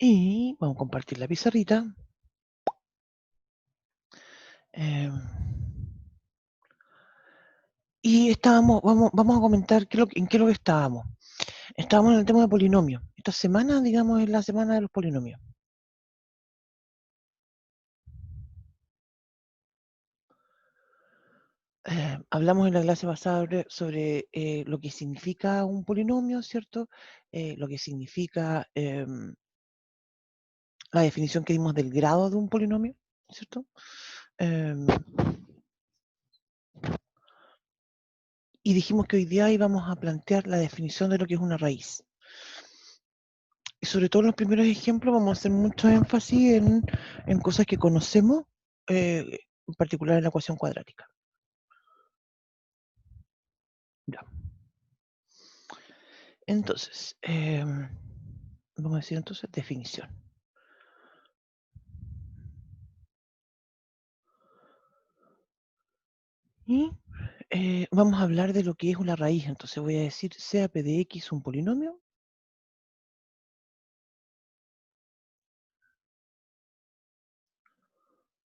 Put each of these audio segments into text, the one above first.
Y vamos a compartir la pizarrita. Y vamos a comentar en qué es lo que estábamos. Estábamos en el tema de polinomios. Esta semana, digamos, es la semana de los polinomios. Hablamos en la clase pasada sobre lo que significa un polinomio, ¿cierto? Lo que significa la definición que dimos del grado de un polinomio, ¿cierto? Y dijimos que hoy día íbamos a plantear la definición de lo que es una raíz. Y sobre todo en los primeros ejemplos vamos a hacer mucho énfasis en cosas que conocemos, en particular en la ecuación cuadrática. Ya. Entonces, vamos a decir entonces definición. Y vamos a hablar de lo que es una raíz. Entonces voy a decir, sea p de x un polinomio.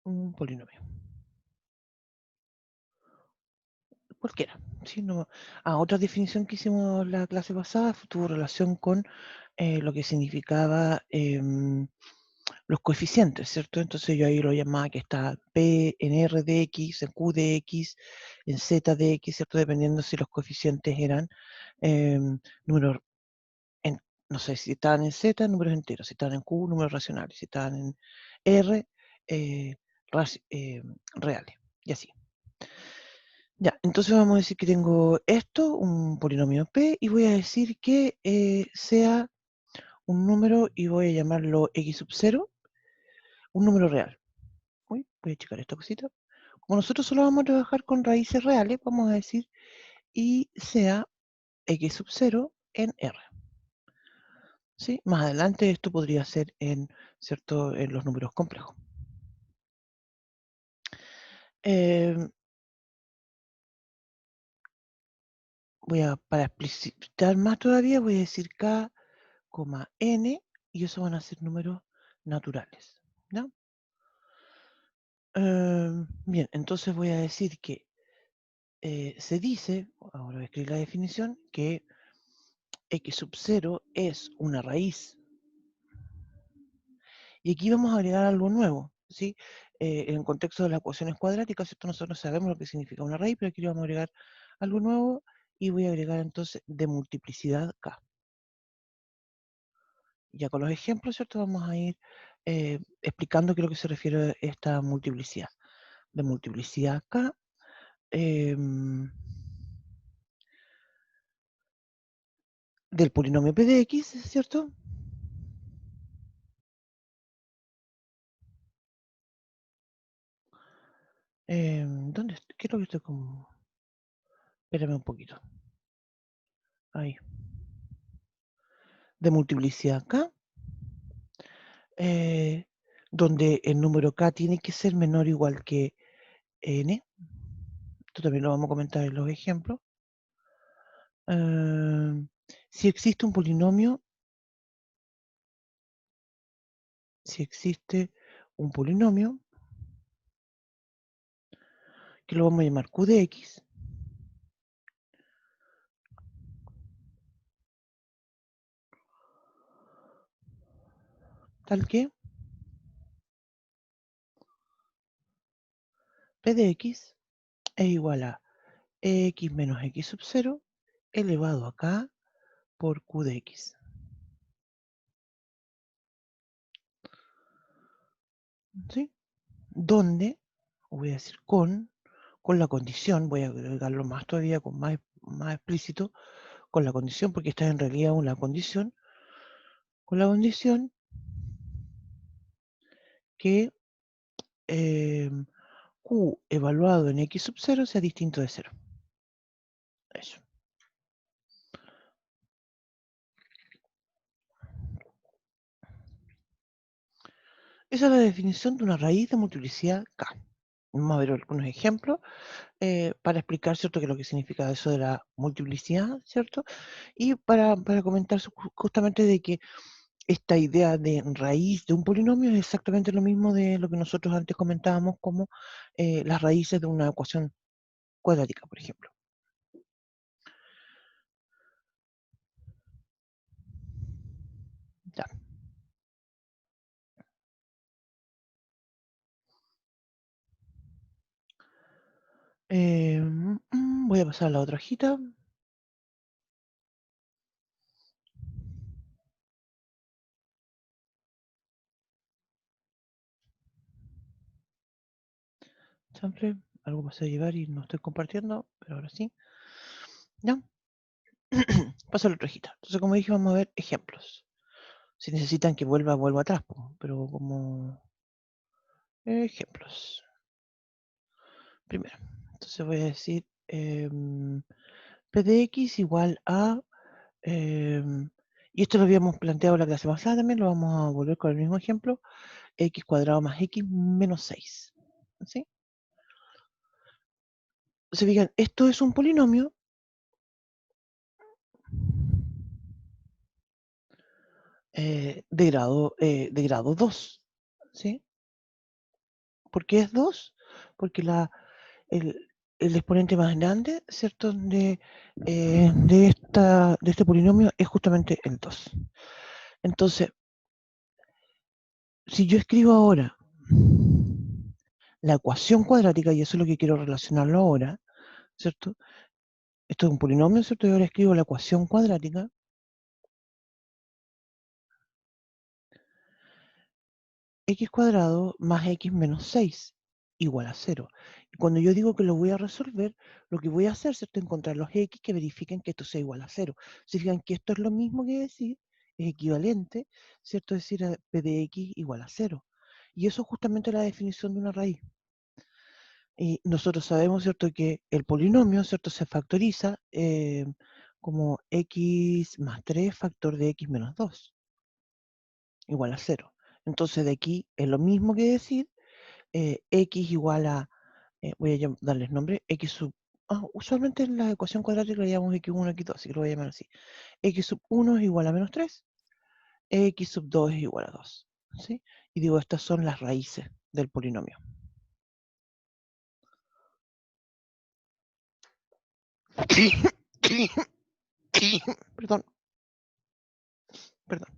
Un polinomio. Cualquiera. ¿Sí? No, otra definición que hicimos la clase pasada tuvo relación con lo que significaba los coeficientes, ¿cierto? Entonces yo ahí lo llamaba que está P en R de X, en Q de X, en Z de X, ¿cierto? Dependiendo si los coeficientes eran números, no sé, si estaban en Z, números enteros, si estaban en Q, números racionales, si estaban en R, eh, reales, y así. Ya, entonces vamos a decir que tengo esto, un polinomio P, y voy a decir que sea un número, y voy a llamarlo X sub 0, un número real. Uy, voy a checar esta cosita. Como nosotros solo vamos a trabajar con raíces reales, vamos a decir y sea X sub 0 en R. ¿Sí? Más adelante esto podría ser ¿cierto? En los números complejos. Para explicitar más todavía, voy a decir K, N, y eso van a ser números naturales. ¿No? Bien, entonces voy a decir que se dice, ahora voy a escribir la definición, que X sub 0 es una raíz. Y aquí vamos a agregar algo nuevo, ¿sí? En el contexto de las ecuaciones cuadráticas, ¿cierto? Nosotros sabemos lo que significa una raíz, pero aquí le vamos a agregar algo nuevo y voy a agregar entonces de multiplicidad K. Ya con los ejemplos, ¿cierto? Vamos a ir explicando qué es lo que se refiere a esta multiplicidad. De multiplicidad K. Del polinomio p de x, ¿cierto? ¿Dónde estoy? ¿Qué es lo que estoy como? Espérame un poquito. Ahí. De multiplicidad K. Donde el número K tiene que ser menor o igual que N. Esto también lo vamos a comentar en los ejemplos. Si existe un polinomio, que lo vamos a llamar Q de X, tal que P de X es igual a X menos X sub 0 elevado a K por Q de X. ¿Sí? Donde, voy a decir con la condición, voy a agregarlo más todavía, con más explícito, con la condición, porque esta es en realidad una condición, con la condición que Q evaluado en X sub 0 sea distinto de 0. Eso. Esa es la definición de una raíz de multiplicidad K. Vamos a ver algunos ejemplos para explicar, ¿cierto?, qué es lo que significa eso de la multiplicidad, ¿cierto? Y para comentar justamente de que esta idea de raíz de un polinomio es exactamente lo mismo de lo que nosotros antes comentábamos como las raíces de una ecuación cuadrática, por ejemplo. Ya. Voy a pasar a la otra hojita. Siempre algo pasé a llevar y no estoy compartiendo, pero ahora sí. Ya. Paso a la otra hojita. Entonces, como dije, vamos a ver ejemplos. Si necesitan que vuelva atrás, pero como ejemplos. Primero. Entonces voy a decir p de x igual a y esto lo habíamos planteado en la clase pasada también, lo vamos a volver con el mismo ejemplo, x cuadrado más x menos 6. ¿Sí? Se fijan, esto es un polinomio de grado 2. ¿Sí? ¿Por qué es 2? Porque el, el exponente más grande, ¿cierto? De este polinomio es justamente el 2. Entonces, si yo escribo ahora la ecuación cuadrática, y eso es lo que quiero relacionarlo ahora, ¿cierto? Esto es un polinomio, ¿cierto? Y ahora escribo la ecuación cuadrática. X cuadrado más x menos 6 igual a 0. Y cuando yo digo que lo voy a resolver, lo que voy a hacer, ¿cierto? Encontrar los x que verifiquen que esto sea igual a 0. Si fijan que esto es lo mismo que decir, es equivalente, ¿cierto? Es decir, a p de x igual a 0. Y eso es justamente la definición de una raíz. Y nosotros sabemos, ¿cierto?, que el polinomio, ¿cierto?, se factoriza como x más 3 factor de x menos 2 igual a 0. Entonces de aquí es lo mismo que decir x igual a, voy a darles nombre, x sub, usualmente en la ecuación cuadrática le llamamos x1, x2, así que lo voy a llamar así. X sub 1 es igual a menos 3, x sub 2 es igual a 2. ¿Sí? Y digo, estas son las raíces del polinomio. Perdón, perdón.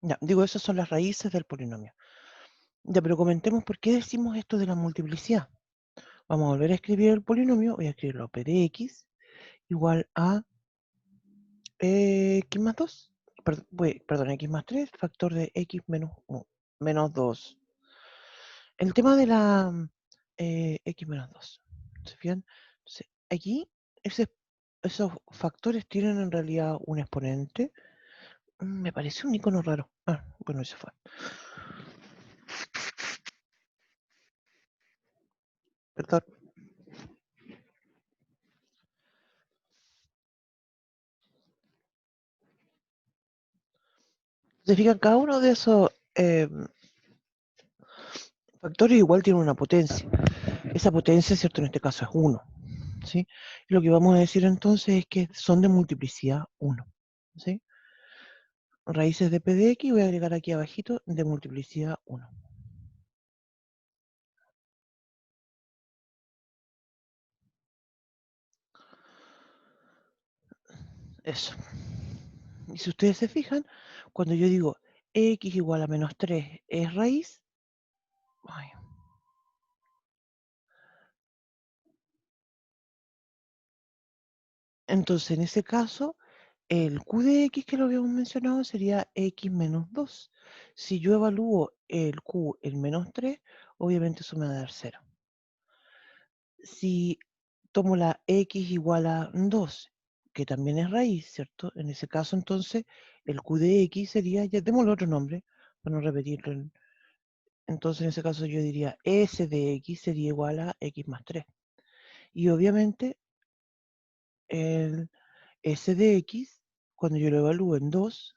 Ya, digo, esas son las raíces del polinomio. Ya, pero comentemos por qué decimos esto de la multiplicidad. Vamos a volver a escribir el polinomio, voy a escribirlo p de x igual a x más 2, perdón, x más 3, factor de x menos 2. El tema de la x menos 2. ¿Se fijan? Entonces, aquí esos factores tienen en realidad un exponente. Me parece un icono raro. Bueno, ese fue. Perdón. Se fijan, cada uno de esos factores igual tiene una potencia. Esa potencia, ¿cierto? En este caso es 1. ¿Sí? Lo que vamos a decir entonces es que son de multiplicidad 1. ¿Sí? Raíces de p de x, voy a agregar aquí abajito de multiplicidad 1. Eso. Y si ustedes se fijan, cuando yo digo x igual a menos 3 es raíz, ay, entonces en ese caso, el q de x que lo habíamos mencionado sería x menos 2. Si yo evalúo el q en menos 3, obviamente eso me va a dar 0. Si tomo la x igual a 2, que también es raíz, ¿cierto? En ese caso, entonces, el q de x sería, ya démosle otro nombre, para no repetirlo. Entonces, en ese caso, yo diría s de x sería igual a x más 3. Y obviamente, el s de x, cuando yo lo evalúo en 2,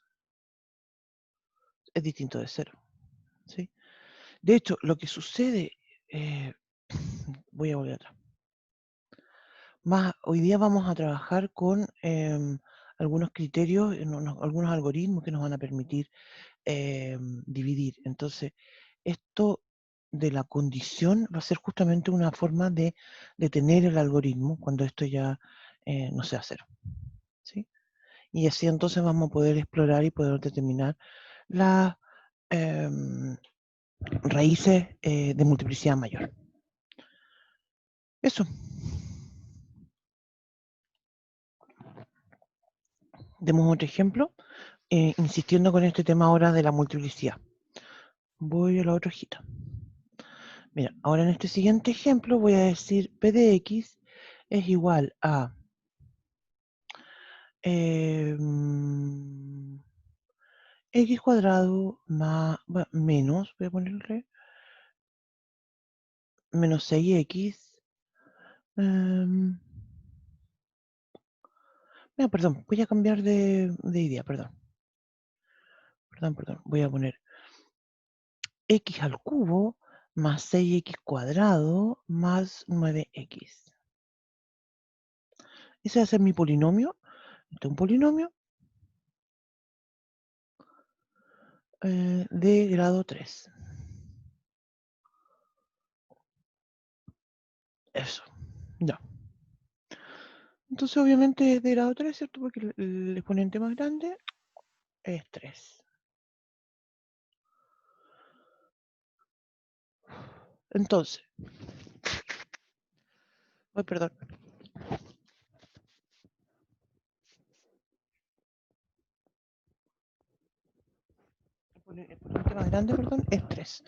es distinto de 0. ¿Sí? De hecho, lo que sucede, voy a volver atrás. Hoy día vamos a trabajar con algunos criterios, algunos algoritmos que nos van a permitir dividir. Entonces, esto de la condición va a ser justamente una forma de detener el algoritmo cuando esto ya no sea cero. ¿Sí? Y así entonces vamos a poder explorar y poder determinar las raíces de multiplicidad mayor. Eso. Demos otro ejemplo, insistiendo con este tema ahora de la multiplicidad. Voy a la otra hojita. Mira, ahora en este siguiente ejemplo voy a decir p de x es igual a x cuadrado más, menos, voy a ponerle, menos 6x. Perdón, voy a cambiar de idea, perdón. Voy a poner x al cubo más 6x cuadrado más 9x. Ese va a ser mi polinomio. Este es un polinomio de grado 3. Eso. Ya. Entonces, obviamente es de grado 3, ¿cierto? Porque el exponente más grande es 3. Entonces, perdón. El exponente más grande, perdón, es 3.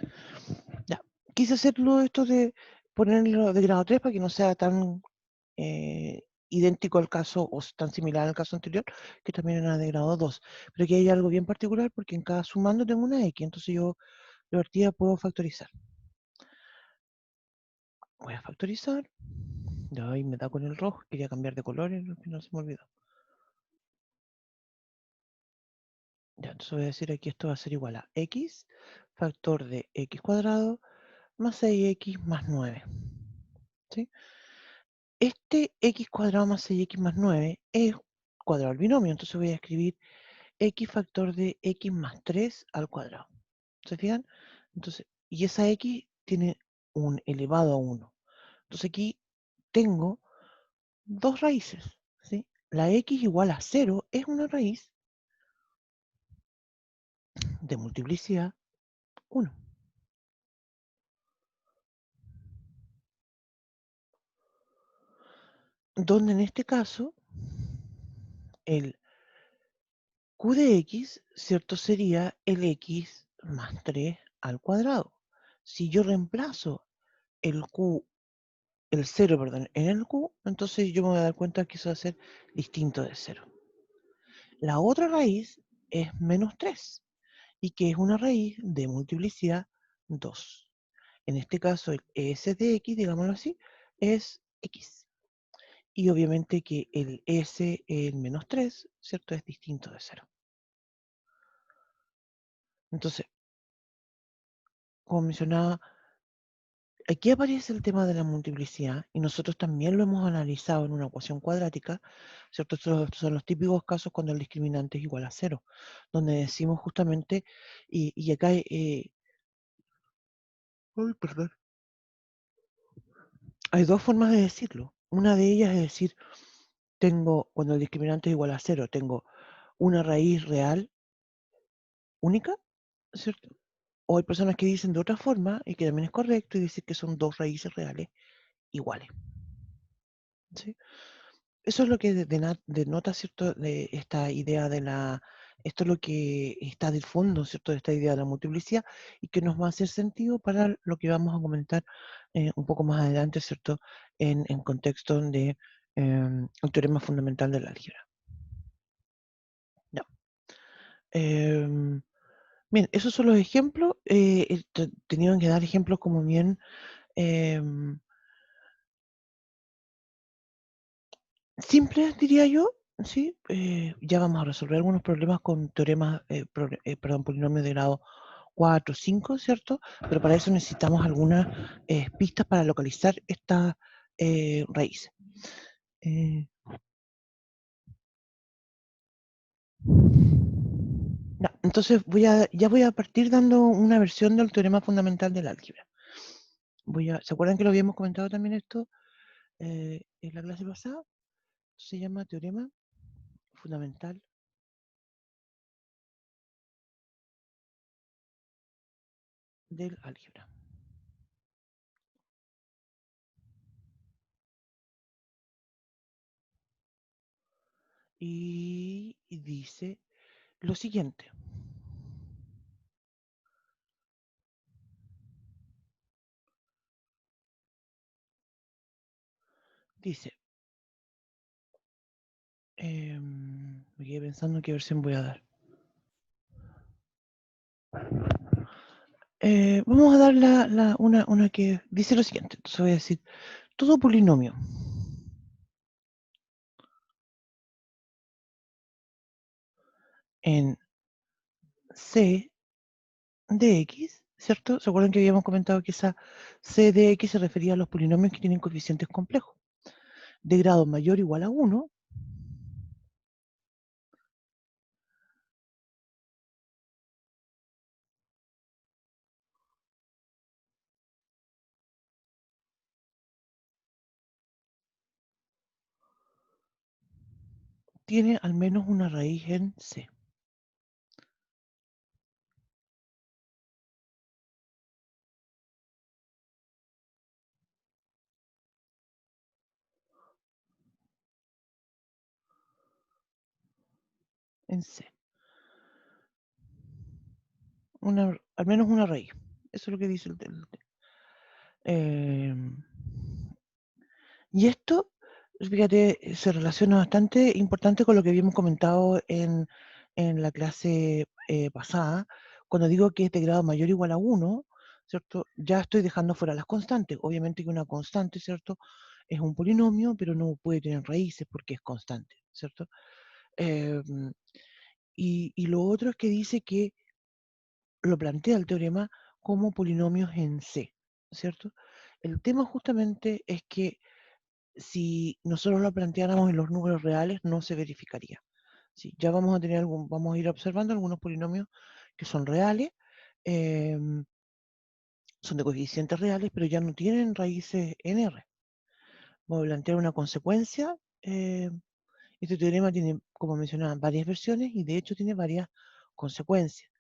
Ya. Quise hacerlo esto de ponerlo de grado 3 para que no sea tan idéntico al caso o tan similar al caso anterior, que también era de grado 2. Pero aquí hay algo bien particular porque en cada sumando tengo una x, entonces yo de partida puedo factorizar. Voy a factorizar. Ya ahí me da con el rojo, quería cambiar de color y al final se me olvidó. Ya, entonces voy a decir aquí esto va a ser igual a x factor de x cuadrado más 6x más 9. ¿Sí? Este x cuadrado más 6x más 9 es cuadrado del binomio, entonces voy a escribir x factor de x más 3 al cuadrado. ¿Se fijan? Entonces, y esa x tiene un elevado a 1. Entonces aquí tengo dos raíces. ¿Sí? La x igual a 0 es una raíz de multiplicidad 1. Donde en este caso el q de x, ¿cierto? Sería el x más 3 al cuadrado. Si yo reemplazo el q, el 0, perdón, en el q, entonces yo me voy a dar cuenta que eso va a ser distinto de 0. La otra raíz es menos 3 y que es una raíz de multiplicidad 2. En este caso el s de x, digámoslo así, es x. Y obviamente que el s, el menos 3, ¿cierto? Es distinto de 0. Entonces, como mencionaba, aquí aparece el tema de la multiplicidad y nosotros también lo hemos analizado en una ecuación cuadrática, ¿cierto? Estos son los típicos casos cuando el discriminante es igual a 0, donde decimos justamente, y acá perdón, hay dos formas de decirlo. Una de ellas es decir, cuando el discriminante es igual a 0, tengo una raíz real única, ¿cierto? O hay personas que dicen de otra forma, y que también es correcto, y decir que son dos raíces reales iguales. ¿Sí? Eso es lo que denota, ¿cierto?, de esta idea de esto es lo que está del fondo, ¿cierto?, de esta idea de la multiplicidad y que nos va a hacer sentido para lo que vamos a comentar un poco más adelante, ¿cierto?, en contexto de el teorema fundamental de la álgebra. Ya. Bien, esos son los ejemplos. Tenían que dar ejemplos como bien em, simples, diría yo, ¿sí? Ya vamos a resolver algunos problemas con teoremas, perdón, polinomios de grado 4, 5, ¿cierto? Pero para eso necesitamos algunas pistas para localizar esta raíz. Entonces ya voy a partir dando una versión del teorema fundamental del álgebra. ¿Se acuerdan que lo habíamos comentado también esto en la clase pasada? Se llama teorema fundamental del álgebra. Y dice lo siguiente. Dice, me quedé pensando qué versión voy a dar. Vamos a dar una que dice lo siguiente. Entonces voy a decir, todo polinomio en C de X, ¿cierto? ¿Se acuerdan que habíamos comentado que esa C de X se refería a los polinomios que tienen coeficientes complejos? De grado mayor o igual a 1, tiene al menos una raíz en C. En C. Al menos una raíz. Eso es lo que dice y esto, fíjate, se relaciona bastante importante con lo que habíamos comentado en la clase pasada. Cuando digo que es de grado mayor o igual a 1, ¿cierto? Ya estoy dejando fuera las constantes. Obviamente que una constante, ¿cierto? Es un polinomio, pero no puede tener raíces porque es constante, ¿cierto? Em, y lo otro es que dice que lo plantea el teorema como polinomios en C, ¿cierto? El tema justamente es que si nosotros lo planteáramos en los números reales, no se verificaría. Sí, ya vamos a vamos a ir observando algunos polinomios que son reales, son de coeficientes reales, pero ya no tienen raíces en R. Vamos a plantear una consecuencia. Este teorema tiene, como mencionaba, varias versiones y de hecho tiene varias consecuencias.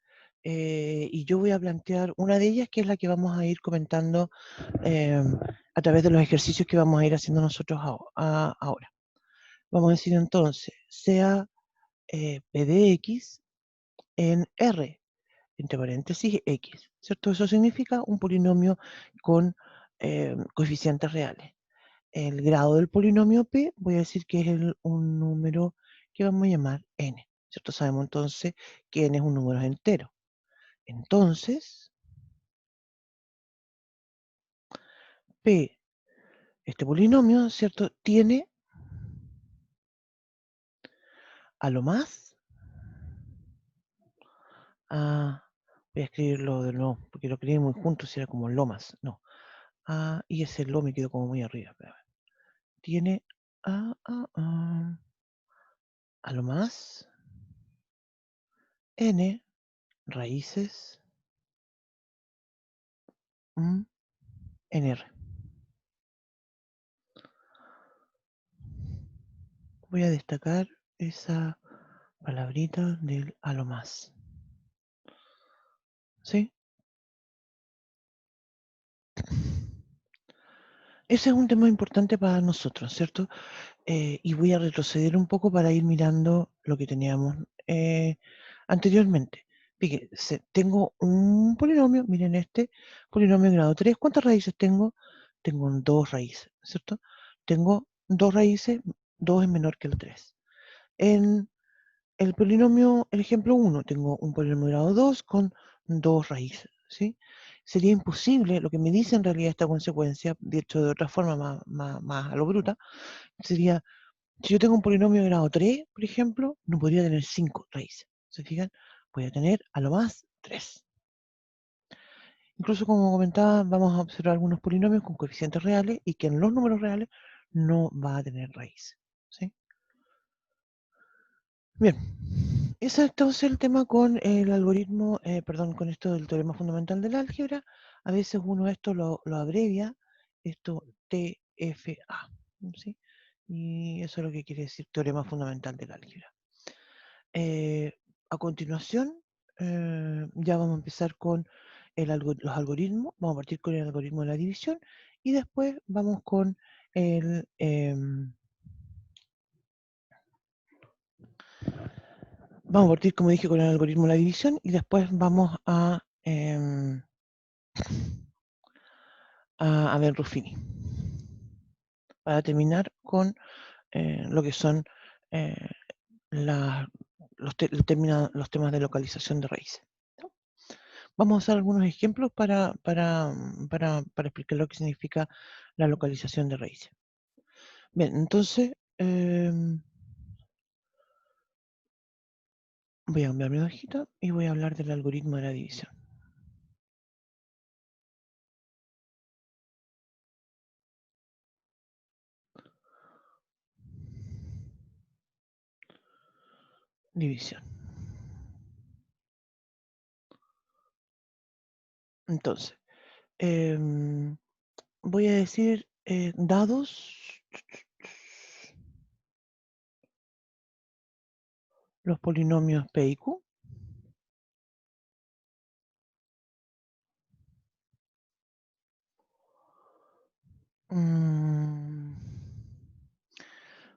Y yo voy a plantear una de ellas, que es la que vamos a ir comentando a través de los ejercicios que vamos a ir haciendo nosotros ahora. Vamos a decir entonces, sea P de X en R, entre paréntesis X, ¿cierto? Eso significa un polinomio con coeficientes reales. El grado del polinomio P, voy a decir que es un número que vamos a llamar N, ¿cierto? Sabemos entonces que N es un número entero. Entonces, P, este polinomio, ¿cierto? Tiene a lo más, voy a escribirlo de nuevo, porque lo escribí muy juntos y era como lomas, no. Y ese lo me quedó como muy arriba. Tiene a lo más n raíces en R. Voy a destacar esa palabrita del a lo más. ¿Sí? Ese es un tema importante para nosotros, ¿cierto? Y voy a retroceder un poco para ir mirando lo que teníamos anteriormente. Fíjense, tengo un polinomio, miren este, polinomio de grado 3. ¿Cuántas raíces tengo? Tengo dos raíces, ¿cierto? Tengo dos raíces, 2 es menor que el 3. En el polinomio, el ejemplo 1, tengo un polinomio de grado 2 con dos raíces, ¿sí? Sería imposible, lo que me dice en realidad esta consecuencia, dicho de otra forma más a lo bruta, sería si yo tengo un polinomio de grado 3, por ejemplo, no podría tener 5 raíces. ¿Se fijan? Voy a tener a lo más 3. Incluso como comentaba, vamos a observar algunos polinomios con coeficientes reales y que en los números reales no va a tener raíz. ¿Sí? Bien, ese es entonces el tema con el algoritmo, perdón, con esto del teorema fundamental del álgebra. A veces uno esto lo abrevia, esto TFA, ¿sí? Y eso es lo que quiere decir teorema fundamental del álgebra. A continuación, ya vamos a empezar con los algoritmos. Vamos a partir con el algoritmo de la división y después vamos con el... vamos a partir, como dije, con el algoritmo de la división y después vamos a ver Ruffini. Para terminar con lo que son eh, los temas de localización de raíces. ¿No? Vamos a usar algunos ejemplos para explicar lo que significa la localización de raíces. Bien, entonces voy a cambiar mi hojita y voy a hablar del algoritmo de la división. División. Entonces, voy a decir dados los polinomios P y Q.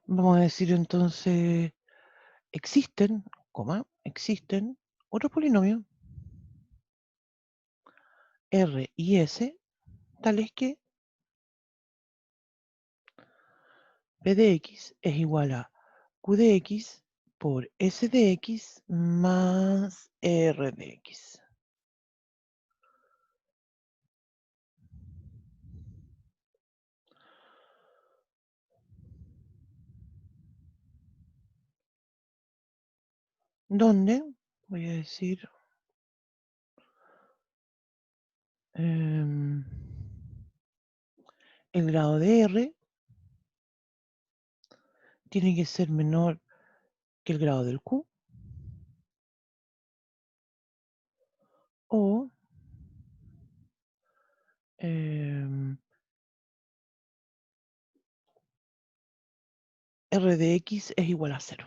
Vamos a decir entonces, existen otros polinomios R y S, tales que P de X es igual a Q de X por S de X más R de X. Donde, voy a decir, el grado de R tiene que ser menor que el grado del Q, o R de X es igual a 0.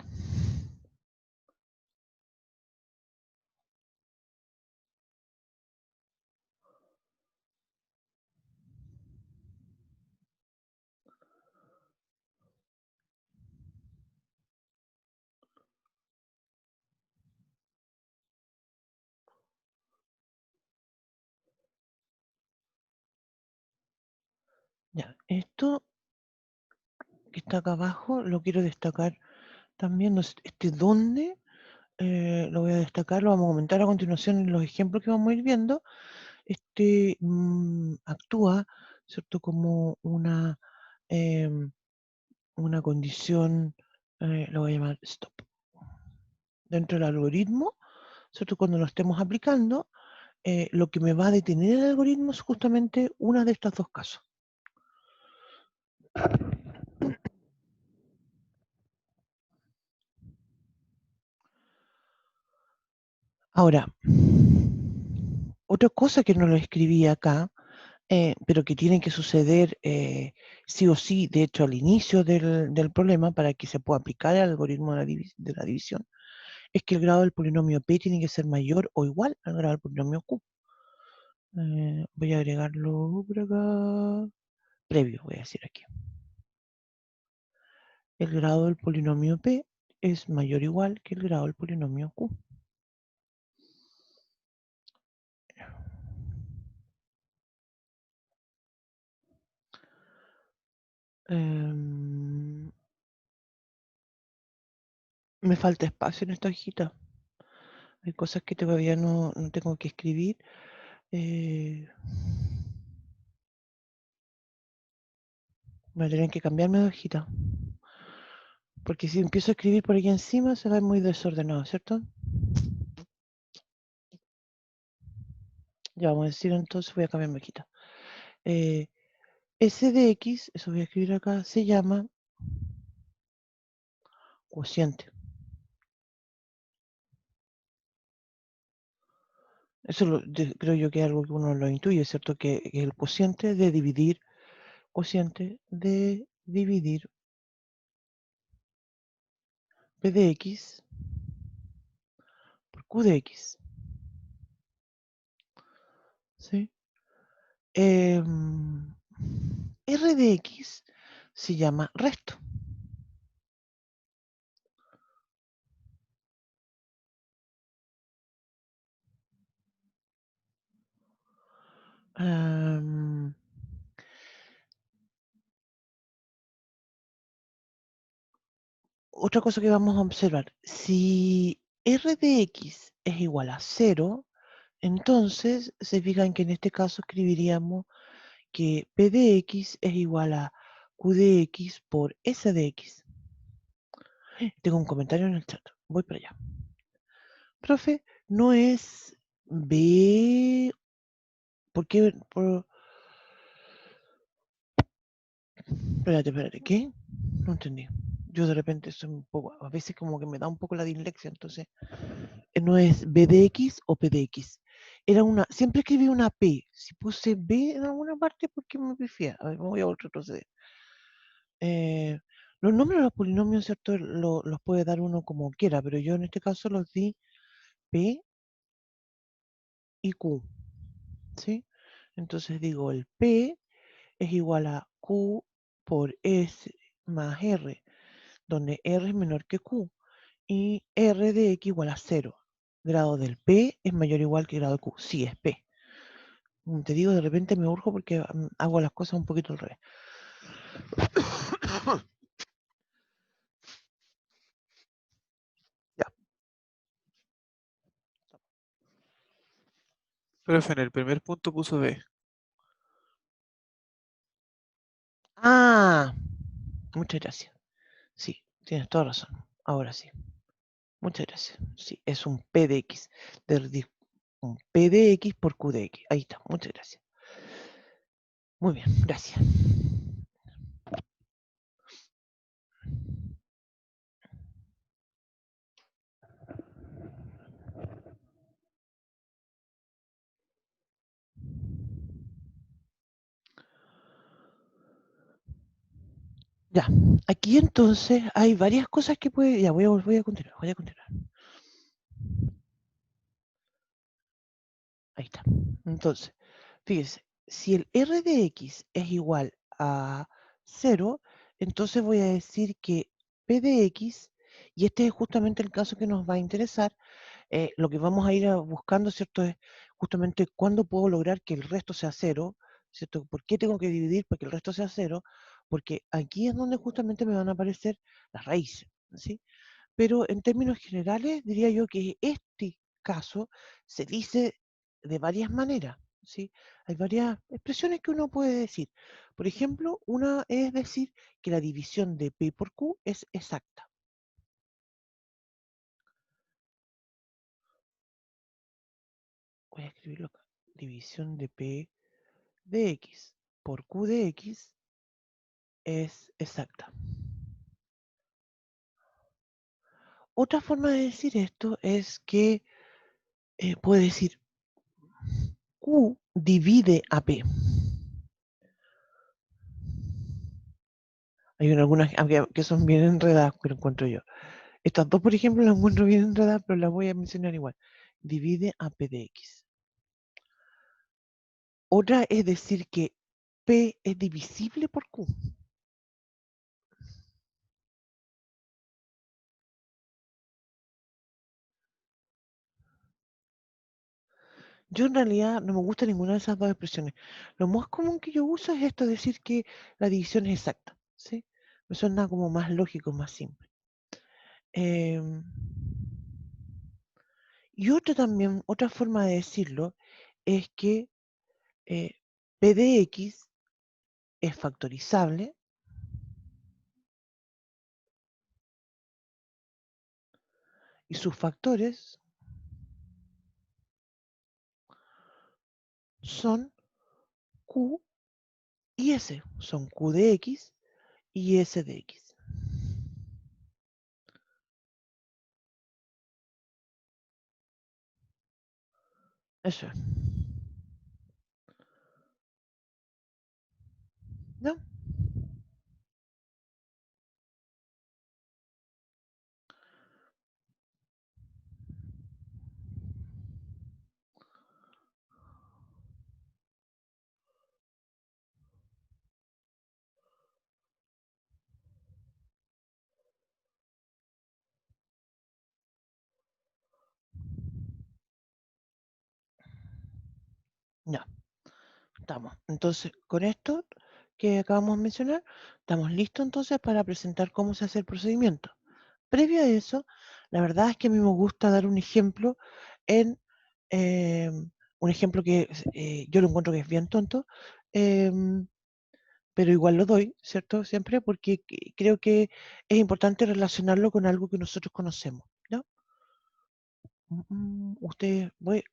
Ya, esto que está acá abajo lo quiero destacar también, este dónde lo voy a destacar, lo vamos a comentar a continuación en los ejemplos que vamos a ir viendo. Este actúa, ¿cierto?, como una condición, lo voy a llamar stop. Dentro del algoritmo, ¿cierto?, cuando lo estemos aplicando, lo que me va a detener el algoritmo es justamente una de estos dos casos. Ahora, otra cosa que no lo escribí acá, pero que tiene que suceder sí o sí, de hecho, al inicio del problema para que se pueda aplicar el algoritmo de la división, es que el grado del polinomio P tiene que ser mayor o igual al grado del polinomio Q. Voy a agregarlo por acá, previo, voy a decir aquí. El grado del polinomio P es mayor o igual que el grado del polinomio Q. Me falta espacio en esta hojita. Hay cosas que todavía no tengo que escribir. Voy a tener que cambiarme de hojita. Porque si empiezo a escribir por aquí encima se va muy desordenado, ¿cierto? Ya vamos a decir entonces, voy a cambiar mi hojita. S de X, eso voy a escribir acá, se llama cociente. Eso creo yo que es algo que uno lo intuye, ¿cierto? Que el cociente de dividir P de X por Q de X. ¿Sí? R de X se llama resto. Am, Otra cosa que vamos a observar, si R de X es igual a 0, entonces se fijan que en este caso escribiríamos que P de X es igual a Q de X por S de X. Tengo un comentario en el chat, voy para allá. Profe, no es B, ¿por qué? Espérate, ¿qué? No entendí. Yo de repente soy un poco, a veces como que me da un poco la dislexia, entonces no es B de X o P de X. Siempre escribí una P. Si puse B en alguna parte, ¿por qué me pifié? A ver, me voy a retroceder. Eh, los nombres de los polinomios, ¿cierto? Los puede dar uno como quiera, pero yo en este caso los di P y Q, ¿sí? Entonces digo, el P es igual a Q por S más R, donde R es menor que Q, y R de X igual a 0. Grado del P es mayor o igual que grado de Q. Sí, es P. Te digo, de repente me urjo porque hago las cosas un poquito al revés. Ya. Profe, en el primer punto puso B. Ah, muchas gracias. Sí, tienes toda razón. Ahora sí. Muchas gracias. Sí, es un P de X. Un P de X por Q de X. Ahí está. Muchas gracias. Muy bien, gracias. Ya, aquí entonces hay varias cosas que puede. Ya, voy a continuar, voy a continuar. Ahí está. Entonces, fíjese, si el R de X es igual a 0, entonces voy a decir que P de X, y este es justamente el caso que nos va a interesar, lo que vamos a ir buscando, ¿cierto? Es justamente cuándo puedo lograr que el resto sea 0, ¿cierto? ¿Por qué tengo que dividir para que el resto sea 0? Porque aquí es donde justamente me van a aparecer las raíces, ¿sí? Pero en términos generales, diría yo que este caso se dice de varias maneras, ¿sí? Hay varias expresiones que uno puede decir. Por ejemplo, una es decir que la división de P por Q es exacta. Voy a escribirlo acá. División de P de X por Q de X es exacta. Otra forma de decir esto es que puede decir Q divide a P. Hay algunas que son bien enredadas, pero encuentro yo. Estas dos, por ejemplo, las encuentro bien enredadas, pero las voy a mencionar igual. Divide a P de X. Otra es decir que P es divisible por Q. Yo en realidad no me gusta ninguna de esas dos expresiones. Lo más común que yo uso es esto, decir que la división es exacta, ¿sí? Me suena como más lógico, más simple. Em, y otra forma de decirlo es que P de X es factorizable y sus factores son Q y S. Son Q de X y S de X. Eso es. ¿No? Ya. Estamos. Entonces, con esto que acabamos de mencionar, estamos listos entonces para presentar cómo se hace el procedimiento. Previo a eso, la verdad es que a mí me gusta dar un ejemplo en un ejemplo que yo lo encuentro que es bien tonto, em, pero igual lo doy, ¿cierto? Siempre porque creo que es importante relacionarlo con algo que nosotros conocemos, ¿no?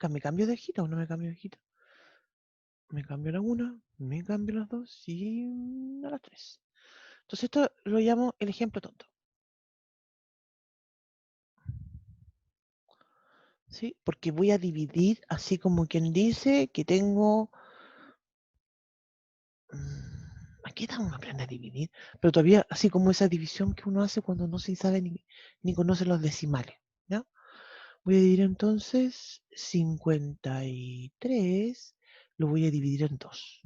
¿Me cambio de hojita o no me cambio de hojita? Me cambio la una, me cambio las dos y a las tres. Entonces esto lo llamo el ejemplo tonto, ¿sí? Porque voy a dividir así como quien dice que tengo... ¿A qué edad uno aprende a dividir? Pero todavía así como esa división que uno hace cuando no se sabe ni conoce los decimales, ¿ya? Voy a dividir entonces 53, lo voy a dividir en 2.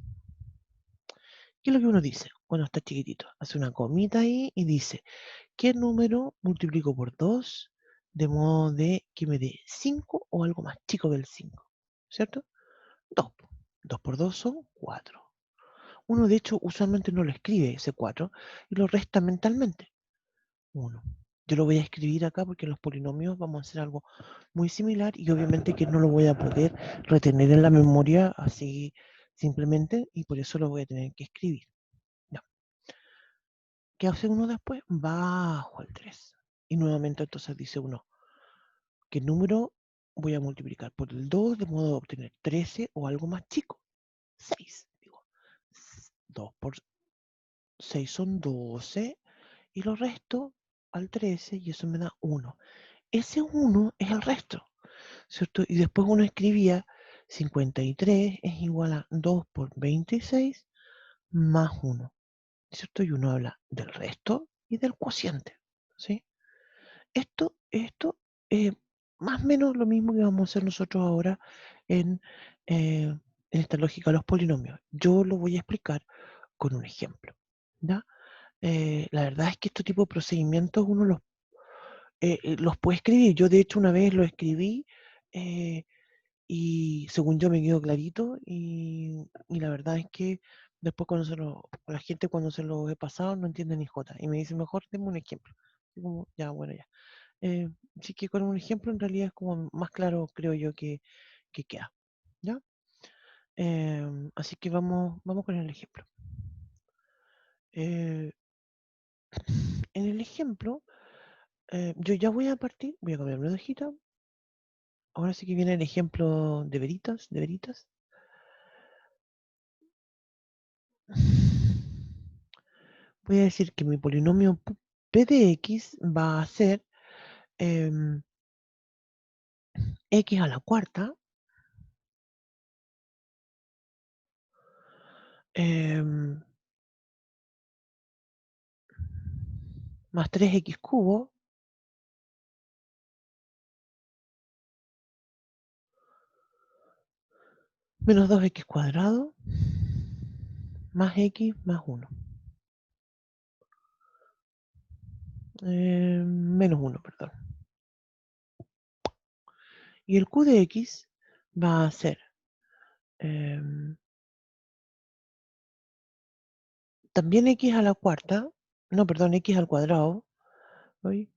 ¿Qué es lo que uno dice cuando está chiquitito? Hace una comita ahí y dice, ¿qué número multiplico por 2 de modo de que me dé 5 o algo más chico que el 5? ¿Cierto? 2. 2 por 2 son 4. Uno de hecho usualmente no lo escribe ese 4 y lo resta mentalmente. 1. Yo lo voy a escribir acá porque en los polinomios vamos a hacer algo muy similar y obviamente que no lo voy a poder retener en la memoria así simplemente y por eso lo voy a tener que escribir. Ya. ¿Qué hace uno después? Bajo el 3. Y nuevamente entonces dice uno, ¿qué número voy a multiplicar por el 2 de modo de obtener 13 o algo más chico? 6. Digo, 2 por 6 son 12 y lo resto al 13 y eso me da 1. Ese 1 es el resto, ¿cierto? Y después uno escribía 53 es igual a 2 por 26 más 1, ¿cierto? Y uno habla del resto y del cociente, ¿sí? Esto es más o menos lo mismo que vamos a hacer nosotros ahora en, en esta lógica de los polinomios. Yo lo voy a explicar con un ejemplo, ¿ya? La verdad es que este tipo de procedimientos uno los puede escribir. Yo de hecho una vez lo escribí eh, y según yo me quedó clarito y la verdad es que después la gente cuando se lo he pasado no entiende ni jota y me dice mejor deme un ejemplo. Así como, ya, bueno, ya. Eh, Así que con un ejemplo en realidad es como más claro, creo yo, que queda. ¿Ya? Así que vamos con el ejemplo. Eh, en el ejemplo, yo ya voy a partir, voy a cambiarme de hojita. Ahora sí que viene el ejemplo de veritas, de veritas. Voy a decir que mi polinomio p de x va a ser em, x a la cuarta em, más 3x cubo menos 2x cuadrado más x más 1. Menos 1, perdón. Y el q de x va a ser em, también x a la cuarta, no, perdón, x al cuadrado, ¿oí?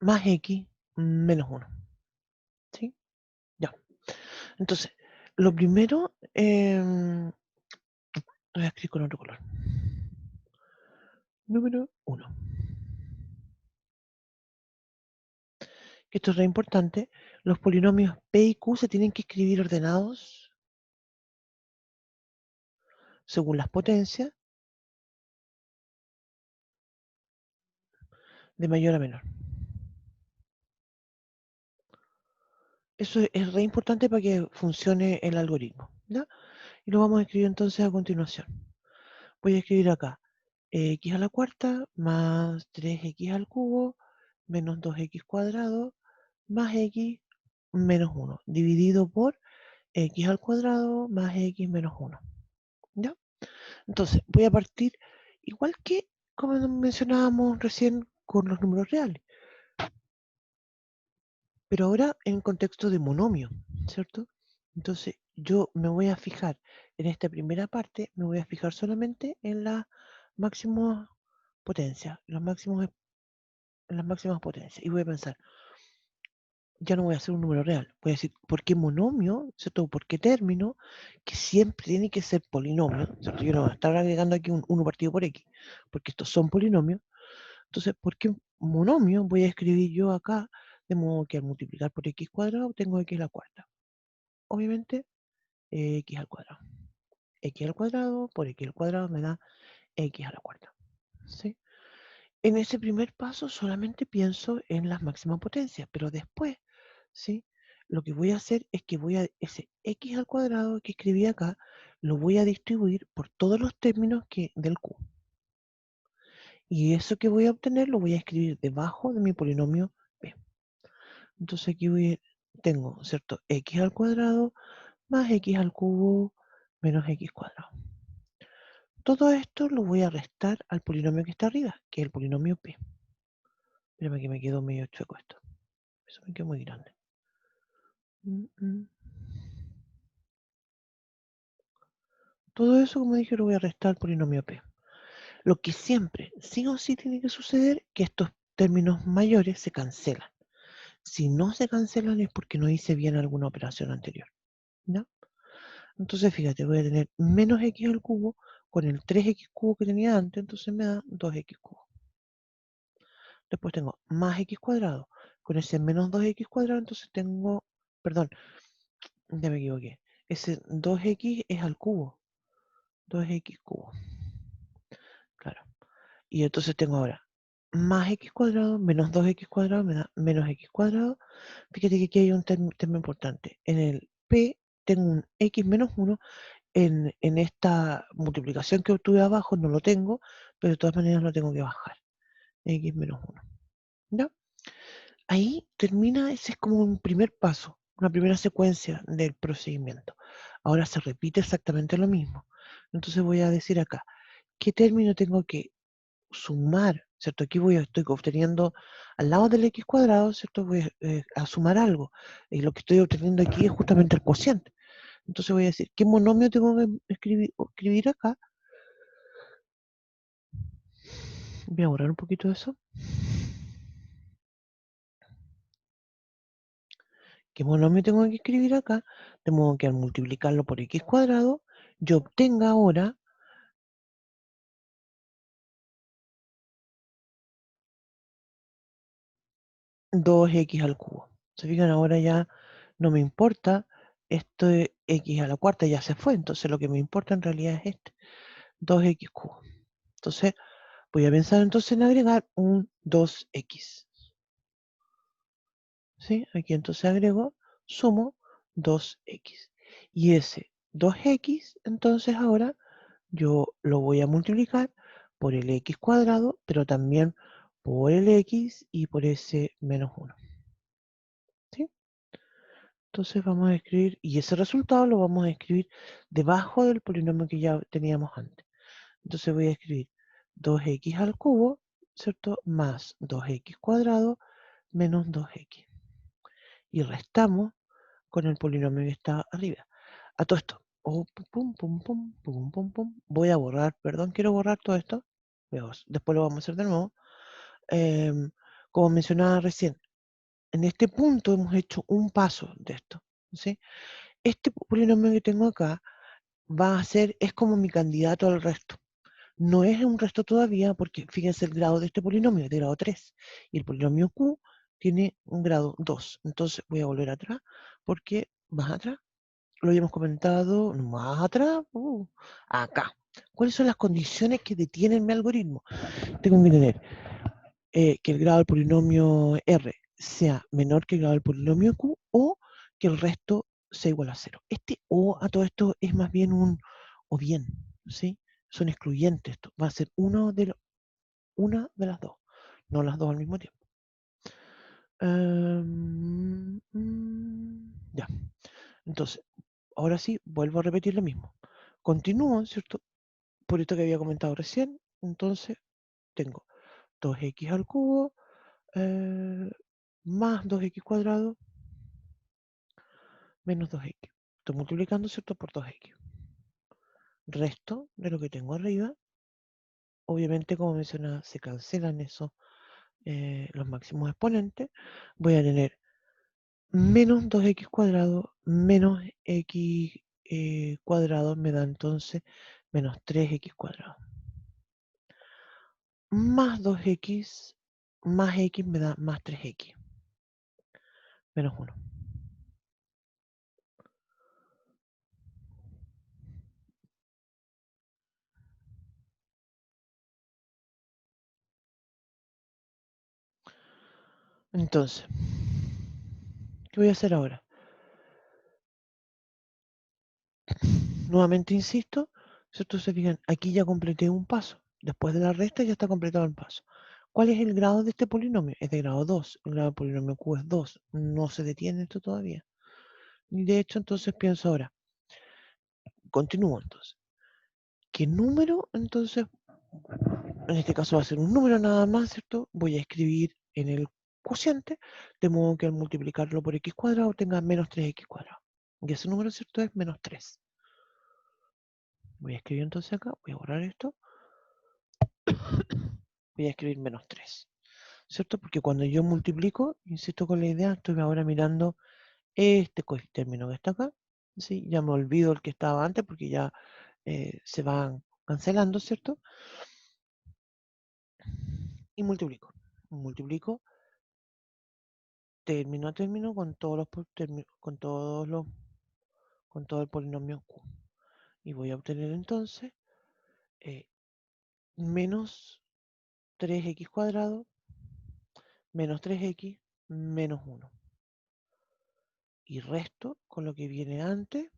Más x menos 1. ¿Sí? Ya. Entonces, lo primero, voy a escribir con otro color. Número 1. Esto es re importante. los polinomios P y Q se tienen que escribir ordenados según las potencias de mayor a menor. Eso es re importante para que funcione el algoritmo, ¿ya? Y lo vamos a escribir entonces a continuación. Voy a escribir acá x a la cuarta más 3x al cubo menos 2x cuadrado más x menos 1 dividido por x al cuadrado más x menos 1. ¿Ya? Entonces, voy a partir igual que como mencionábamos recién con los números reales, pero ahora en contexto de monomio, ¿cierto? Entonces, yo me voy a fijar en esta primera parte, me voy a fijar solamente en las máximas potencias, en las máximas potencias, y voy a pensar, ya no voy a hacer un número real, voy a decir, ¿por qué monomio, ¿cierto? ¿Por qué término? Que siempre tiene que ser polinomio, ¿cierto? Yo no voy a estar agregando aquí un 1 partido por x, porque estos son polinomios. Entonces, ¿por qué monomio? Voy a escribir yo acá, de modo que al multiplicar por x cuadrado tengo x a la cuarta. Obviamente, x al cuadrado. X al cuadrado por x al cuadrado me da x a la cuarta. ¿Sí? En ese primer paso solamente pienso en las máximas potencias, pero después, ¿sí? Lo que voy a hacer es que voy a ese x al cuadrado que escribí acá, lo voy a distribuir por todos los términos del q. Y eso que voy a obtener lo voy a escribir debajo de mi polinomio p. Entonces aquí tengo, ¿cierto? X al cuadrado más x al cubo menos x cuadrado. Todo esto lo voy a restar al polinomio que está arriba, que es el polinomio p. Espérame que me quedó medio chueco esto. Eso me quedó muy grande. Todo eso, como dije, lo voy a restar al polinomio p. Lo que siempre, sí o sí, tiene que suceder que estos términos mayores se cancelan. Si no se cancelan es porque no hice bien alguna operación anterior. ¿Ya? Entonces, fíjate, voy a tener menos x al cubo con el 3x cubo que tenía antes, entonces me da 2x cubo. Después tengo más x cuadrado. Con ese menos 2x cuadrado, entonces tengo, perdón, ya me equivoqué. Ese 2x es al cubo. 2x cubo. Claro. Y entonces tengo ahora más x cuadrado menos 2x cuadrado me da menos x cuadrado. Fíjate que aquí hay un término importante. En el p tengo un x menos 1. En esta multiplicación que obtuve abajo no lo tengo, pero de todas maneras lo tengo que bajar. X menos 1. ¿Ya? Ahí termina, ese es como un primer paso, una primera secuencia del procedimiento. Ahora se repite exactamente lo mismo. Entonces voy a decir acá, ¿qué término tengo que sumar? ¿Cierto? Aquí estoy obteniendo al lado del x cuadrado, ¿cierto? Voy a sumar algo. Y lo que estoy obteniendo aquí es justamente el cociente. Entonces voy a decir, ¿qué monomio tengo que escribir acá? Voy a borrar un poquito de eso. ¿Qué monomio tengo que escribir acá? De modo que al multiplicarlo por x cuadrado, yo obtenga ahora 2x al cubo. ¿Se fijan? Ahora ya no me importa esto de x a la cuarta, ya se fue. Entonces lo que me importa en realidad es este, 2x cubo. Entonces voy a pensar entonces en agregar un 2x. ¿Sí? Aquí entonces agrego, sumo 2x. Y ese 2x, entonces ahora yo lo voy a multiplicar por el x cuadrado, pero también por el x y por ese menos 1. ¿Sí? Entonces vamos a escribir, y ese resultado lo vamos a escribir debajo del polinomio que ya teníamos antes. Entonces voy a escribir 2x al cubo, ¿cierto? Más 2x cuadrado menos 2x. Y restamos con el polinomio que está arriba. A todo esto, voy a borrar, perdón, quiero borrar todo esto. Después lo vamos a hacer de nuevo. Como mencionaba recién, en este punto hemos hecho un paso de esto. ¿Sí? Este polinomio que tengo acá va a ser, es como mi candidato al resto. No es un resto todavía porque fíjense el grado de este polinomio, es de grado 3. Y el polinomio Q tiene un grado 2. Entonces voy a volver atrás, porque más atrás, lo habíamos comentado, más atrás, acá. ¿Cuáles son las condiciones que detienen mi algoritmo? Tengo que tener que el grado del polinomio R sea menor que el grado del polinomio Q o que el resto sea igual a 0. Este o a todo esto es más bien un o bien, ¿sí? Son excluyentes esto. Va a ser una de las dos, no las dos al mismo tiempo. Ya. Entonces, ahora sí, vuelvo a repetir lo mismo. Continúo, ¿cierto? Por esto que había comentado recién. Entonces, tengo 2x al cubo más 2x cuadrado menos 2x. Estoy multiplicando, ¿cierto? Por 2x. Resto de lo que tengo arriba. Obviamente, como mencionaba, se cancelan esos los máximos exponentes. Voy a tener menos 2x cuadrado menos x cuadrado me da entonces menos 3x cuadrado. Más 2x más x me da más 3x. Menos 1. Entonces, ¿qué voy a hacer ahora? Nuevamente insisto, si ustedes se fijan, aquí ya completé un paso. Después de la resta ya está completado el paso. ¿Cuál es el grado de este polinomio? Es de grado 2. El grado del polinomio Q es 2. No se detiene esto todavía. Y de hecho, entonces pienso ahora. Continúo entonces. ¿Qué número? Entonces, en este caso va a ser un número nada más, ¿cierto? Voy a escribir en el cociente, de modo que al multiplicarlo por x cuadrado tenga menos 3x cuadrado. Y ese número, ¿cierto? Es menos 3. Voy a escribir entonces acá, voy a borrar esto. Voy a escribir menos 3. ¿Cierto? Porque cuando yo multiplico, insisto con la idea, estoy ahora mirando este término que está acá. ¿Sí? Ya me olvido el que estaba antes porque ya se van cancelando, ¿cierto? Y multiplico. Multiplico término a término con todos los con todo el polinomio Q. Y voy a obtener entonces eh, menos 3x cuadrado menos 3x menos 1. Y resto con lo que viene antes.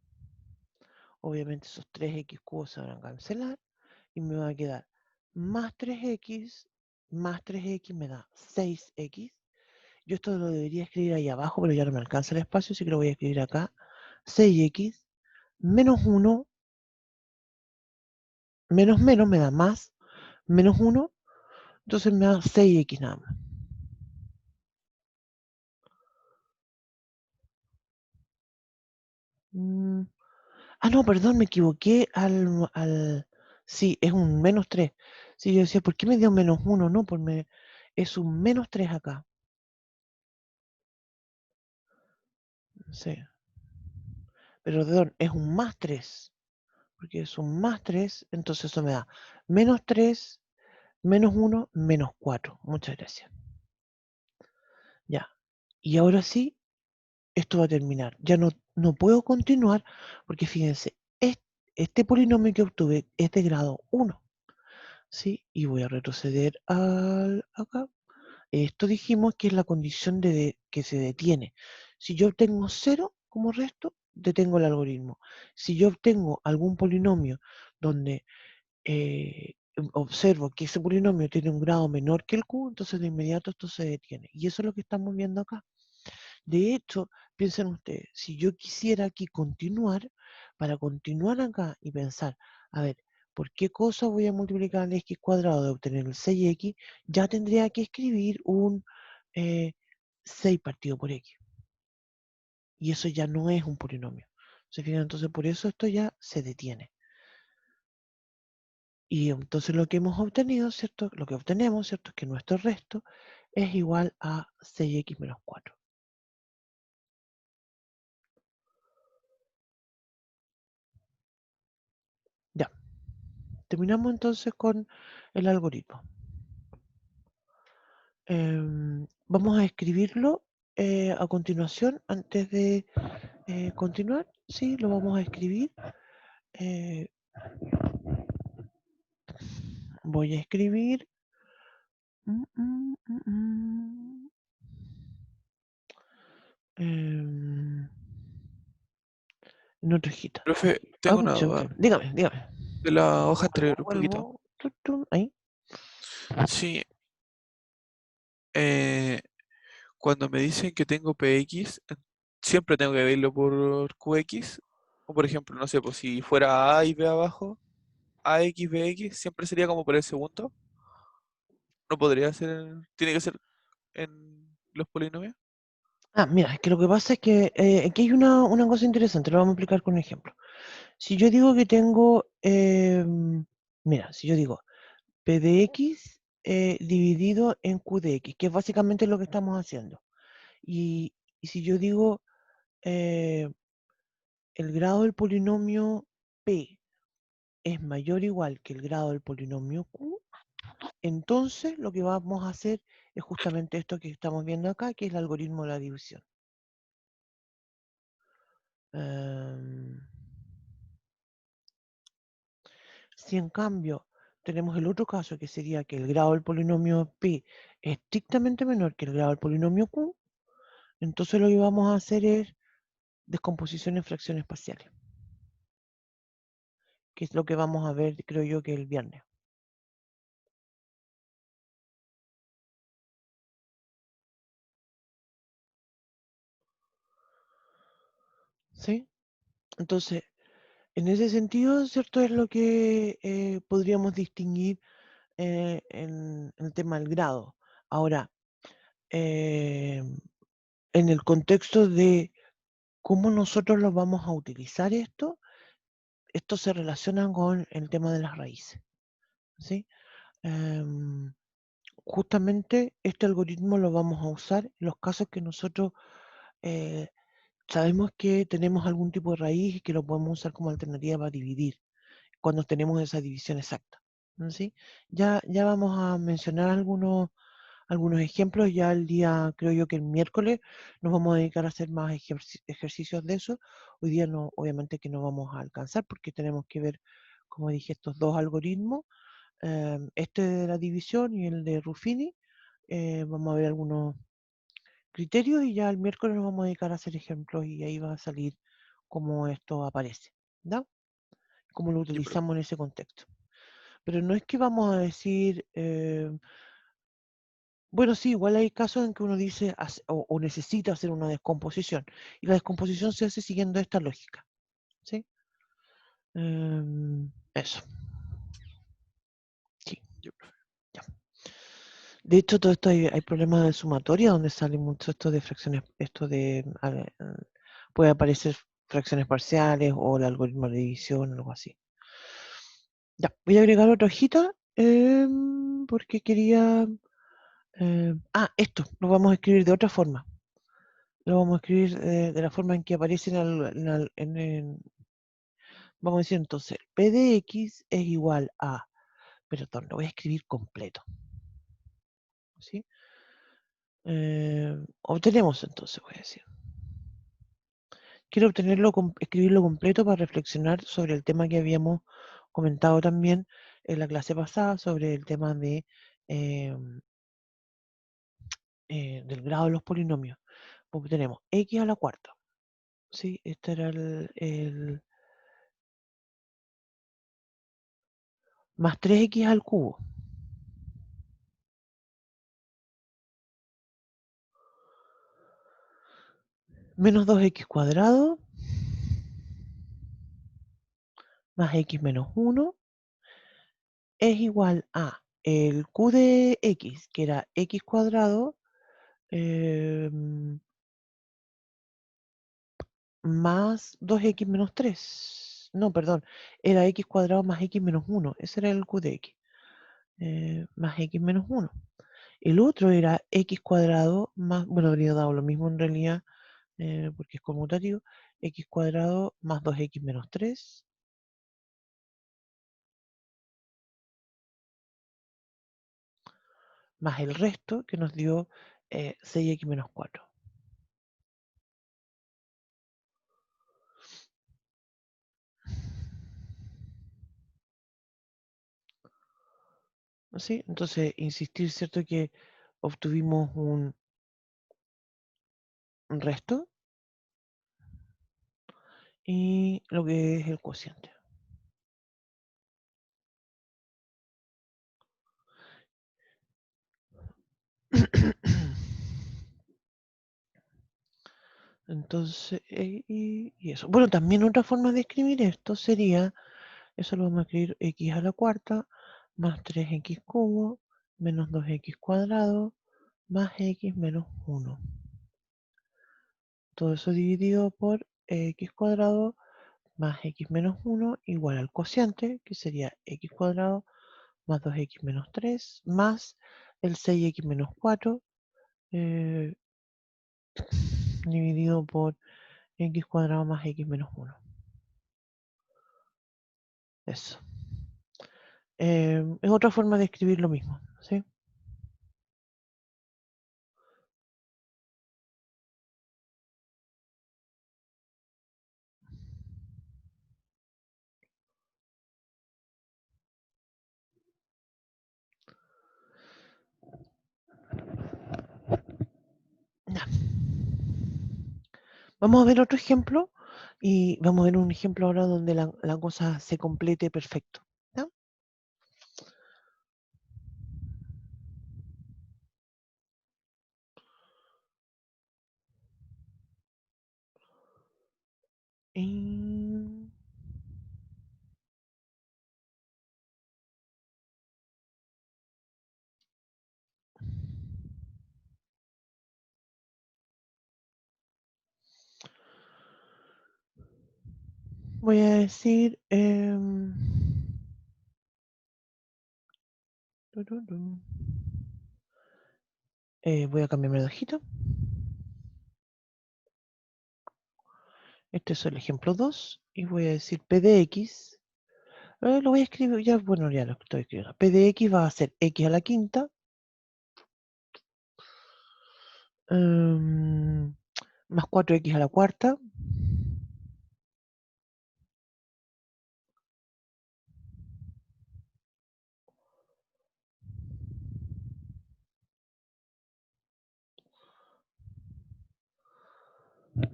Obviamente esos 3x cubos se van a cancelar y me va a quedar más 3x más 3x me da 6x. Yo esto lo debería escribir ahí abajo, pero ya no me alcanza el espacio, así que lo voy a escribir acá. 6x menos 1 menos menos me da más, menos 1, entonces me da 6x nada más. No, perdón, me equivoqué sí, es un menos 3. Sí, yo decía, ¿por qué me dio menos 1? No, pues es un menos 3 acá. Sí. Pero perdón, es un más 3. Porque es un más 3, entonces eso me da menos 3, menos 1, menos 4. Muchas gracias. Ya. Y ahora sí, esto va a terminar. Ya no puedo continuar porque fíjense, este polinomio que obtuve es de grado 1. ¿Sí? Y voy a retroceder acá. Esto dijimos que es la condición que se detiene. Si yo obtengo 0 como resto, detengo el algoritmo. Si yo obtengo algún polinomio donde observo que ese polinomio tiene un grado menor que el Q, entonces de inmediato esto se detiene. Y eso es lo que estamos viendo acá. De hecho, piensen ustedes, si yo quisiera aquí continuar, para continuar acá y pensar, a ver, ¿por qué cosa voy a multiplicar el x cuadrado de obtener el 6x? Ya tendría que escribir un 6 partido por x. Y eso ya no es un polinomio. ¿Se fijan? Entonces por eso esto ya se detiene. Y entonces lo que hemos obtenido, ¿cierto? Lo que obtenemos, ¿cierto? Es que nuestro resto es igual a 6x menos 4. Ya. Terminamos entonces con el algoritmo. Vamos a escribirlo a continuación, antes de continuar. Sí, lo vamos a escribir. Eh, voy a escribir mm, mm, mm, mm, em, en otra hojita. Profe, Ah, tengo una duda. dígame, dígame. De la hoja anterior, un poquito. Vuelvo. Ahí. Sí, eh, cuando me dicen que tengo PX, siempre tengo que verlo por QX. O por ejemplo, no sé, pues si fuera A y B abajo, AX, BX, siempre sería como por el segundo. No podría ser, tiene que ser en los polinomios. Ah, mira, es que lo que pasa es que aquí hay una cosa interesante, lo vamos a explicar con un ejemplo. Si yo digo que tengo, mira, si yo digo P de X dividido en Q de X, que es básicamente lo que estamos haciendo. Y si yo digo eh, el grado del polinomio P es mayor o igual que el grado del polinomio Q, entonces lo que vamos a hacer es justamente esto que estamos viendo acá, que es el algoritmo de la división. Em, Si en cambio tenemos el otro caso, que sería que el grado del polinomio P es estrictamente menor que el grado del polinomio Q, entonces lo que vamos a hacer es descomposición en fracciones parciales, que es lo que vamos a ver, creo yo, que el viernes. ¿Sí? Entonces, en ese sentido, ¿cierto? Es lo que podríamos distinguir en el tema del grado. Ahora, eh, en el contexto de cómo nosotros lo vamos a utilizar esto se relaciona con el tema de las raíces, ¿sí? Em, Justamente este algoritmo lo vamos a usar en los casos que nosotros eh, sabemos que tenemos algún tipo de raíz y que lo podemos usar como alternativa para dividir, cuando tenemos esa división exacta, ¿sí? Ya vamos a mencionar algunos ejemplos. Ya el día, creo yo que el miércoles, nos vamos a dedicar a hacer más ejercicios de eso. Hoy día no, obviamente que no vamos a alcanzar porque tenemos que ver, como dije, estos dos algoritmos, este de la división y el de Ruffini. Vamos a ver algunos criterios y ya el miércoles nos vamos a dedicar a hacer ejemplos y ahí va a salir cómo esto aparece, ¿no? Cómo lo Y, profe, utilizamos en ese contexto. Pero no es que vamos a decir, bueno, sí, igual hay casos en que uno dice o necesita hacer una descomposición. Y la descomposición se hace siguiendo esta lógica. ¿Sí? Eso. Sí, y, profe, ya. De hecho, todo esto hay problemas de sumatoria donde sale mucho esto de fracciones, puede aparecer fracciones parciales o el algoritmo de división o algo así. Ya, voy a agregar otra hojita porque quería. Esto lo vamos a escribir de otra forma. Lo vamos a escribir de la forma en que aparece vamos a decir entonces, P de X es igual a, perdón, lo voy a escribir completo, ¿sí? Obtenemos entonces, voy a decir. Quiero escribirlo completo para reflexionar sobre el tema que habíamos comentado también en la clase pasada, sobre el tema eh, del grado de los polinomios. Obtenemos X a la cuarta, ¿sí? Este era más 3X al cubo, menos 2X cuadrado, más X menos 1, es igual a el Q de X, que era X cuadrado, más 2X menos 3. No, perdón, era X cuadrado más X menos 1. Ese era el Q de X. Más X menos 1. El otro era X cuadrado más, bueno, habría dado lo mismo en realidad, porque es conmutativo, X cuadrado más 2X menos 3, más el resto que nos dio 6x menos 4. ¿Sí? Entonces, insistir, ¿cierto? Que obtuvimos un resto y lo que es el cociente. Entonces, y eso. Bueno, también otra forma de escribir esto sería, eso lo vamos a escribir x a la cuarta más 3x cubo menos 2x cuadrado más x menos 1. Todo eso dividido por x cuadrado más x menos 1 igual al cociente, que sería x cuadrado más 2x menos 3 más el 6x menos 4 eh, dividido por x cuadrado más x menos 1. Eso. Es otra forma de escribir lo mismo, ¿sí? Ya. Vamos a ver otro ejemplo y vamos a ver un ejemplo ahora donde la cosa se complete perfecto. ¿Ya? Y... voy a decir... voy a cambiarme de hojita. Este es el ejemplo 2 y voy a decir P de X. Lo voy a escribir ya, bueno, ya lo estoy escribiendo. P de X va a ser X a la quinta más 4x a la cuarta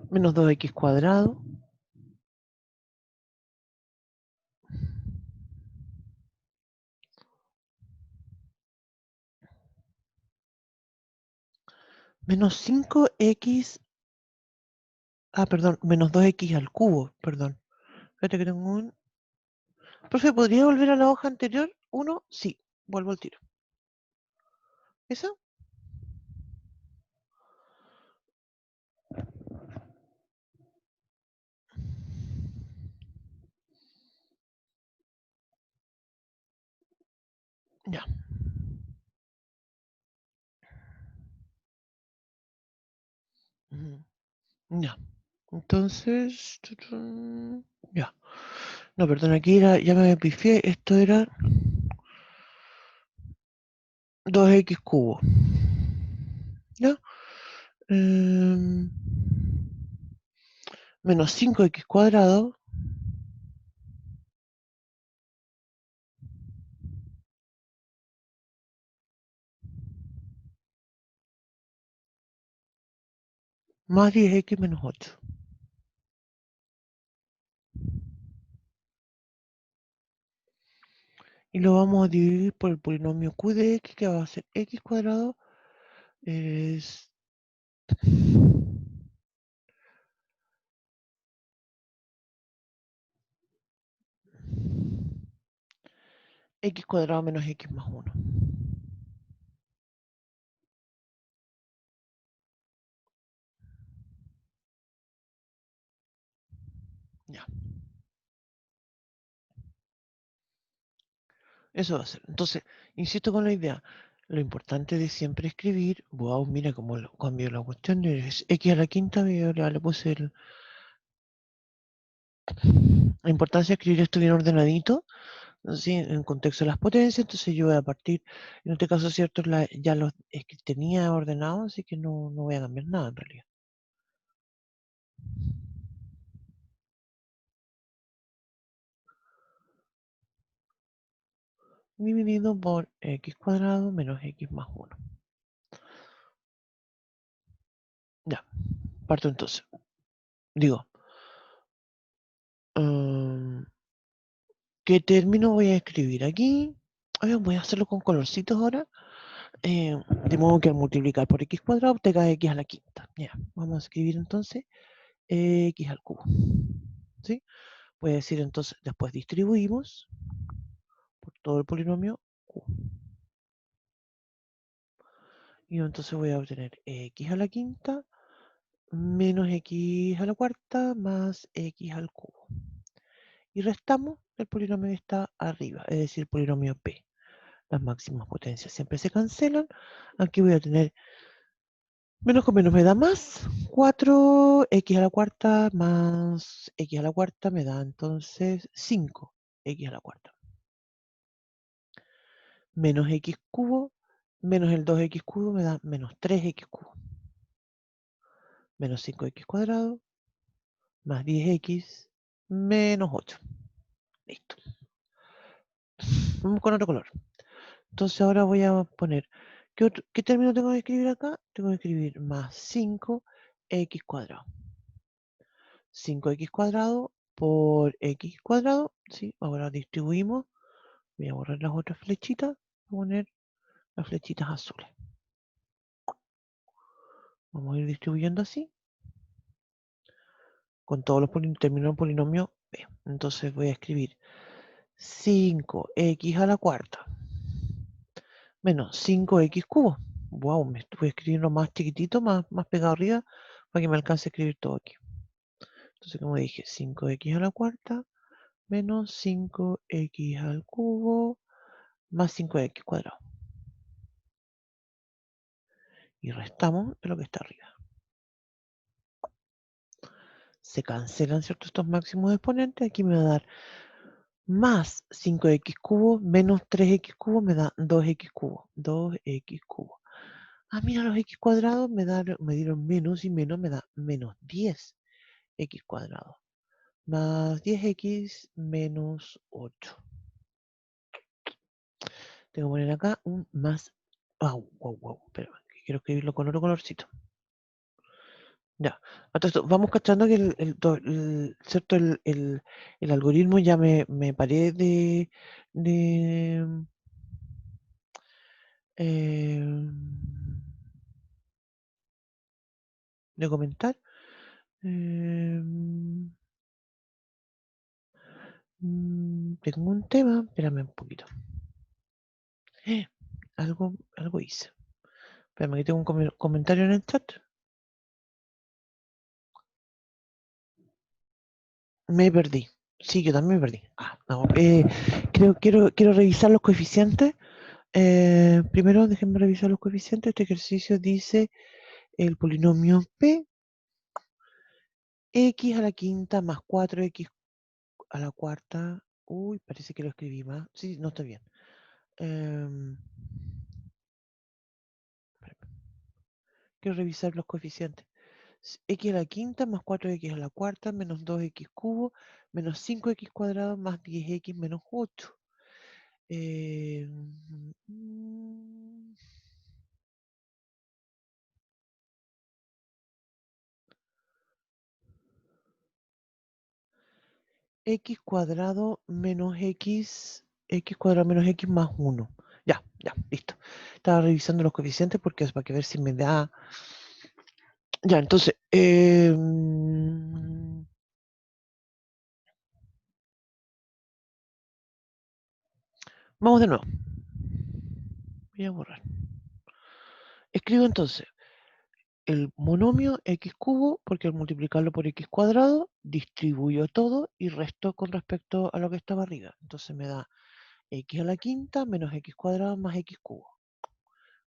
menos 2x cuadrado menos 5x, perdón, menos 2x al cubo, perdón. Espérate que tengo un... Profe, ¿podría volver a la hoja anterior? ¿Uno? Sí, vuelvo al tiro. ¿Esa? Ya. Ujú. Ya. Entonces... ya. No, perdón, aquí era, ya me pifié, esto era 2x cubo. ¿Ya? Em, menos 5x cuadrado más 10x menos 8. Y lo vamos a dividir por el polinomio q de x, que va a ser x cuadrado, es x cuadrado menos x más 1. Ya, eso va a ser. Entonces, insisto con la idea, lo importante de siempre escribir, wow, mira cómo cambió la cuestión, es x a la quinta, ya le puse la importancia de escribir esto bien ordenadito, ¿sí? En contexto de las potencias, entonces yo voy a partir, en este caso, ¿cierto? Ya los es que tenía ordenado, así que no voy a cambiar nada en realidad. Dividido por x cuadrado menos x más 1. Ya, parto entonces. Digo, ¿qué término voy a escribir aquí? Voy a hacerlo con colorcitos ahora. De modo que al multiplicar por x cuadrado obtenga x a la quinta. Ya, vamos a escribir entonces x al cubo. ¿Sí? Voy a decir entonces, después distribuimos por todo el polinomio q. Y entonces voy a obtener x a la quinta menos x a la cuarta más x al cubo. Y restamos el polinomio que está arriba, es decir, el polinomio p. Las máximas potencias siempre se cancelan. Aquí voy a tener menos con menos me da más. 4x a la cuarta más x a la cuarta me da entonces 5x a la cuarta. Menos x cubo menos el 2x cubo me da menos 3x cubo. Menos 5x cuadrado más 10x menos 8. Listo. Vamos con otro color. Entonces ahora voy a poner, ¿qué término tengo que escribir acá? Tengo que escribir más 5x cuadrado. 5x cuadrado por x cuadrado. ¿Sí? Ahora distribuimos. Voy a borrar las otras flechitas. Voy a poner las flechitas azules. Vamos a ir distribuyendo así. Con todos los términos del polinomio b. Entonces voy a escribir 5x a la cuarta menos 5x cubo. Wow, me estuve escribiendo más chiquitito, más pegado arriba, para que me alcance a escribir todo aquí. Entonces, como dije, 5x a la cuarta menos 5x al cubo más 5x cuadrado. Y restamos de lo que está arriba. Se cancelan, ¿cierto? Estos máximos exponentes. Aquí me va a dar más 5x cubo menos 3x cubo me da 2x cubo. 2x cubo. Ah, mira, los x cuadrados me dieron menos y menos me da menos 10x cuadrado. Más 10x menos 8. Tengo que poner acá un más. Wow. Pero quiero escribirlo con otro colorcito. Ya. Vamos cachando que ¿cierto? El algoritmo ya me paré de em, de comentar. Tengo un tema, espérame un poquito. Algo hice. Espérame que tengo un comentario en el chat. Me perdí. Sí, yo también me perdí. No, quiero revisar los coeficientes. Primero, déjenme revisar los coeficientes. Este ejercicio dice el polinomio p, x a la quinta más 4x a la cuarta. Uy, parece que lo escribí mal. Sí, no está bien. Quiero revisar los coeficientes. X a la quinta más 4x a la cuarta menos 2x cubo menos 5x cuadrado más 10x menos 8. X cuadrado menos x cuadrado menos x más 1. Ya, listo. Estaba revisando los coeficientes porque es para que ver si me da. Ya, entonces. Vamos de nuevo. Voy a borrar. Escribo entonces el monomio x cubo, porque al multiplicarlo por x cuadrado, distribuyo todo y resto con respecto a lo que estaba arriba. Entonces me da x a la quinta menos x cuadrado más x cubo.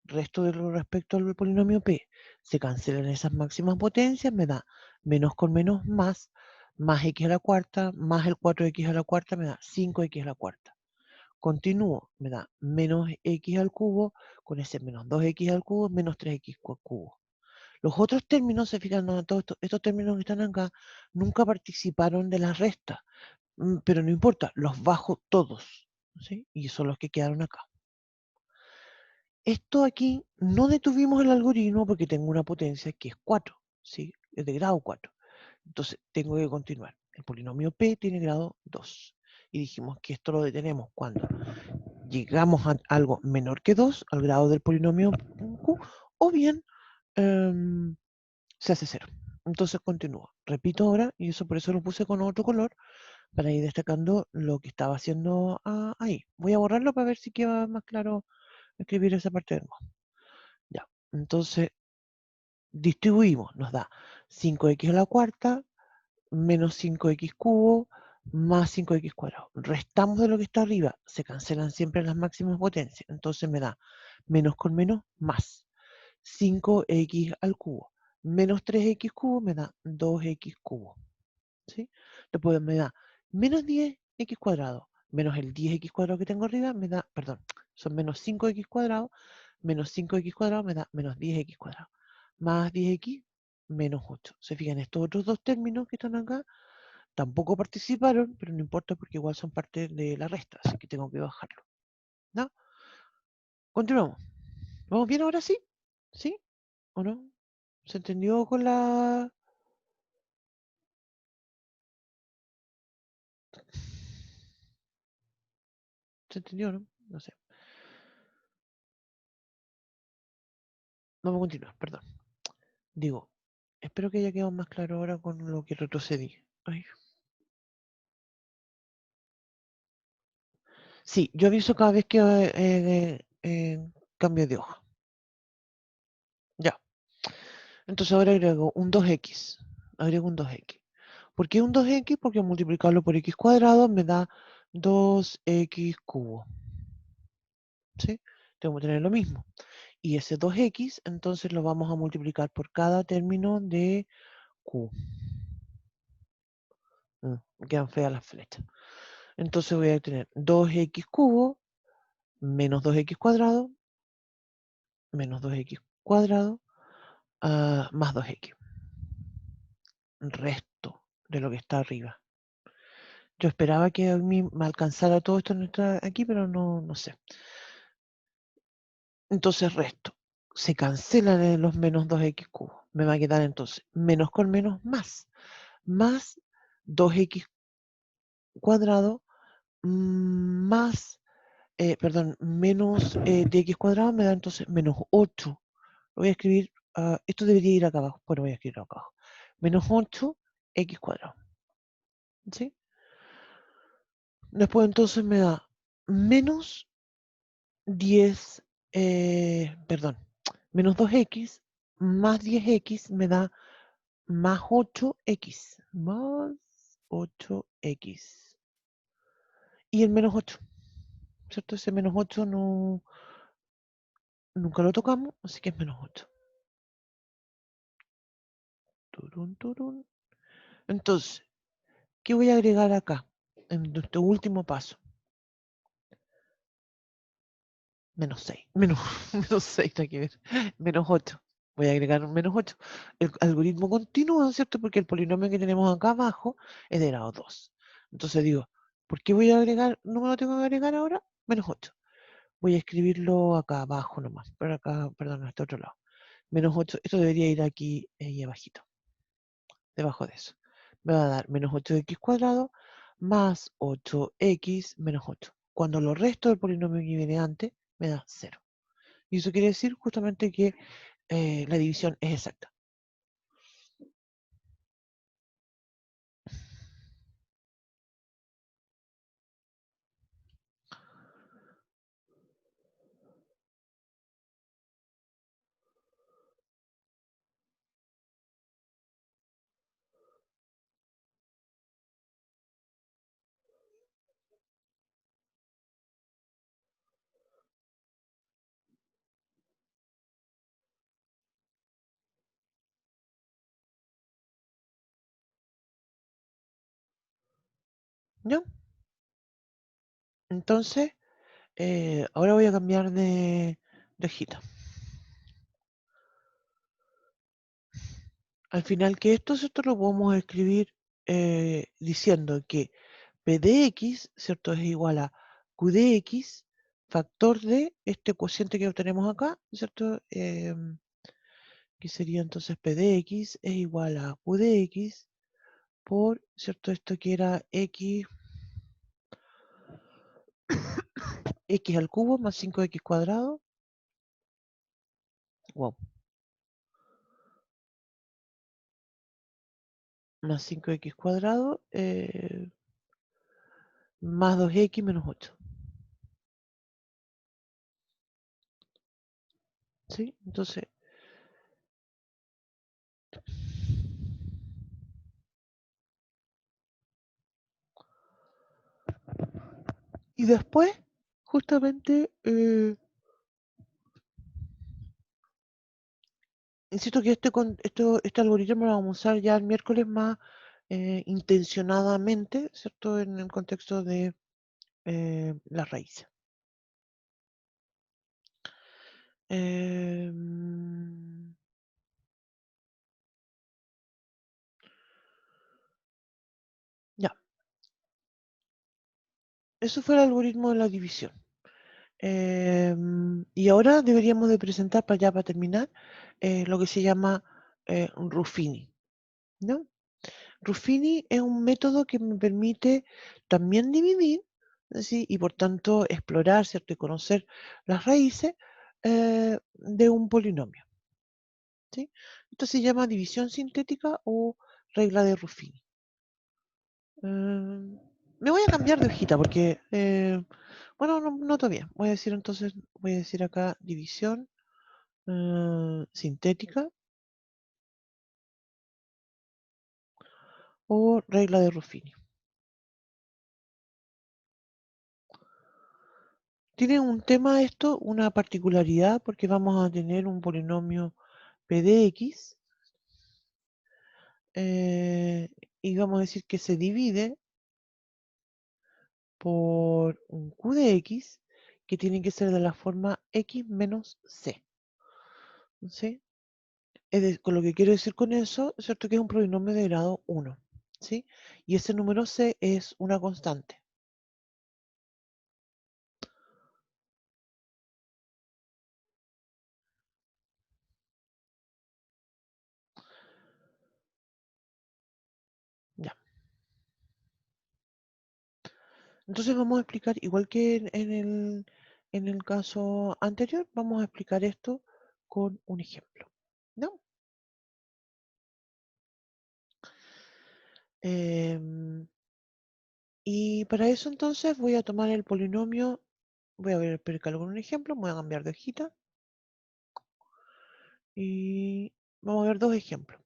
Resto de lo respecto al polinomio p. Se cancelan esas máximas potencias, me da menos con menos más x a la cuarta, más el 4x a la cuarta me da 5x a la cuarta. Continúo, me da menos x al cubo, con ese menos 2x al cubo, menos 3x al cubo. Los otros términos, se fijan, no, todos estos términos que están acá, nunca participaron de la resta, pero no importa, los bajo todos, ¿sí? Y son los que quedaron acá. Esto aquí no detuvimos el algoritmo porque tengo una potencia que es 4, ¿sí? Es de grado 4. Entonces tengo que continuar. El polinomio P tiene grado 2. Y dijimos que esto lo detenemos cuando llegamos a algo menor que 2, al grado del polinomio Q, o bien se hace 0. Entonces continúo. Repito ahora, y eso por eso lo puse con otro color, para ir destacando lo que estaba haciendo ahí. Voy a borrarlo para ver si queda más claro escribir esa parte de nuevo. Ya, entonces distribuimos, nos da 5x a la cuarta menos 5x cubo más 5x cuadrado. Restamos de lo que está arriba, se cancelan siempre las máximas potencias, entonces me da menos con menos más 5x al cubo menos 3x cubo me da 2x cubo. ¿Sí? Después me da menos 10x cuadrado menos el 10x cuadrado que tengo arriba me da, perdón, son menos 5x cuadrado menos 5x cuadrado me da menos 10x cuadrado más 10x menos 8. Se fijan, estos otros dos términos que están acá tampoco participaron, pero no importa porque igual son parte de la resta, así que tengo que bajarlo. ¿No? Continuamos. ¿Vamos bien ahora sí? ¿Sí? ¿O no? ¿Se entendió con la...? ¿Se entendió, no? No sé. Vamos a continuar, perdón. Digo, espero que haya quedado más claro ahora con lo que retrocedí. Ay. Sí, yo aviso cada vez que cambio de hoja. Ya. Entonces ahora agrego un 2x. Agrego un 2x. ¿Por qué un 2x? Porque multiplicarlo por x cuadrado me da 2x cubo. ¿Sí? Tengo que tener lo mismo. Y ese 2x, entonces lo vamos a multiplicar por cada término de q. Me quedan feas las flechas. Entonces voy a tener 2x cubo menos 2x cuadrado menos 2x cuadrado más 2x. Resto de lo que está arriba. Yo esperaba que a mí me alcanzara todo esto aquí, pero no sé. Entonces resto. Se cancelan los menos 2x cubo. Me va a quedar entonces menos con menos más. Más 2x cuadrado más, perdón, menos de x cuadrado me da entonces menos 8. Lo voy a escribir, esto debería ir acá abajo, bueno, voy a escribirlo acá abajo. Menos 8x cuadrado. ¿Sí? Después entonces me da menos 10, perdón, menos 2x más 10x me da más 8x. Más 8x. Y el menos 8, ¿cierto? Ese menos 8 no, nunca lo tocamos, así que es menos 8. Turun, turun. Entonces, ¿qué voy a agregar acá? En nuestro último paso. Menos 6. Menos, menos 6, hay que ver. Menos 8. Voy a agregar un menos 8. El algoritmo continúa, ¿cierto? Porque el polinomio que tenemos acá abajo es de grado 2. Entonces digo, ¿por qué voy a agregar? ¿No me lo tengo que agregar ahora? Menos 8. Voy a escribirlo acá abajo nomás. Pero acá, perdón, a este otro lado. Menos 8. Esto debería ir aquí, ahí abajito. Debajo de eso. Me va a dar menos 8x cuadrado más 8x menos 8. Cuando lo resto del polinomio que viene antes, me da 0. Y eso quiere decir justamente que la división es exacta. ¿No? Entonces, Ahora voy a cambiar de hojita. Al final que esto, ¿cierto? Lo podemos escribir diciendo que P de X, ¿cierto? Es igual a Q de X, factor de este cociente que obtenemos acá, ¿cierto? Que sería entonces P de X es igual a Q de X por, ¿cierto? Esto que era X al cubo más 5X cuadrado. Wow. Más 5X cuadrado más 2X menos 8. ¿Sí? Entonces, y después, justamente, insisto que este algoritmo lo vamos a usar ya el miércoles más intencionadamente, ¿cierto? En el contexto de las raíces. Ya, eso fue el algoritmo de la división. Y ahora deberíamos de presentar, para terminar, lo que se llama Ruffini, ¿no? Ruffini es un método que me permite también dividir, ¿sí? Y por tanto explorar, ¿cierto? Y conocer las raíces de un polinomio, ¿sí? Esto se llama división sintética o regla de Ruffini. Me voy a cambiar de hojita porque, bueno, no todavía. Voy a decir entonces, voy a decir acá división sintética o regla de Ruffini. Tiene un tema esto, una particularidad, porque vamos a tener un polinomio P de X y vamos a decir que se divide por un Q de X que tiene que ser de la forma X menos C. ¿Sí? Con lo que quiero decir con eso, ¿cierto? Que es un polinomio de grado 1. ¿Sí? Y ese número C es una constante. Ya. Entonces vamos a explicar, igual que en el caso anterior, vamos a explicar esto con un ejemplo. ¿No? Y para eso entonces voy a tomar el polinomio, voy a explicarlo con un ejemplo, voy a cambiar de hojita y vamos a ver dos ejemplos.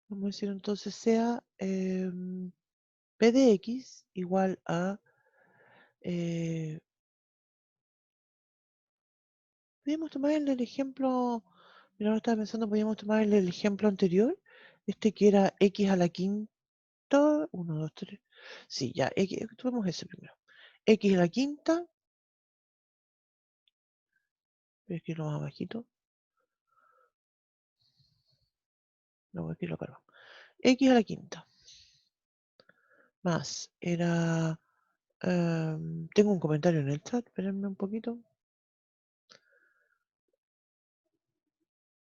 Vamos a decir entonces sea P de X igual a podríamos tomar el ejemplo, mira, ahora estaba pensando, podríamos tomar el ejemplo anterior, este que era X a la quinta, 1, 2, 3, sí, ya, tomemos ese primero. X a la quinta, voy a escribirlo más abajito, no voy a escribirlo acá abajo. X a la quinta, más, tengo un comentario en el chat, espérenme un poquito.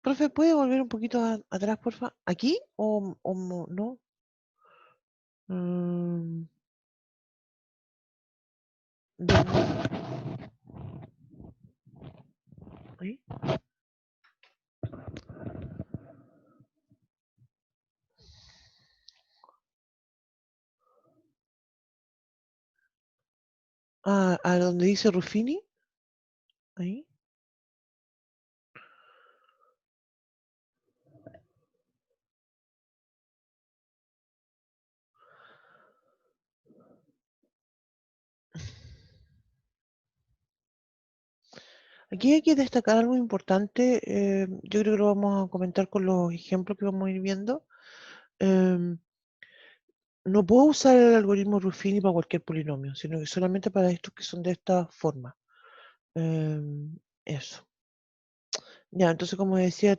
Profe, ¿puede volver un poquito atrás, porfa? ¿Aquí o no? Mm, de- ¿ahí? Ah, a donde dice Ruffini, ahí. Aquí hay que destacar algo importante, yo creo que lo vamos a comentar con los ejemplos que vamos a ir viendo. Em, no puedo usar el algoritmo Ruffini para cualquier polinomio, sino que solamente para estos que son de esta forma. Eso. Ya, entonces como decía,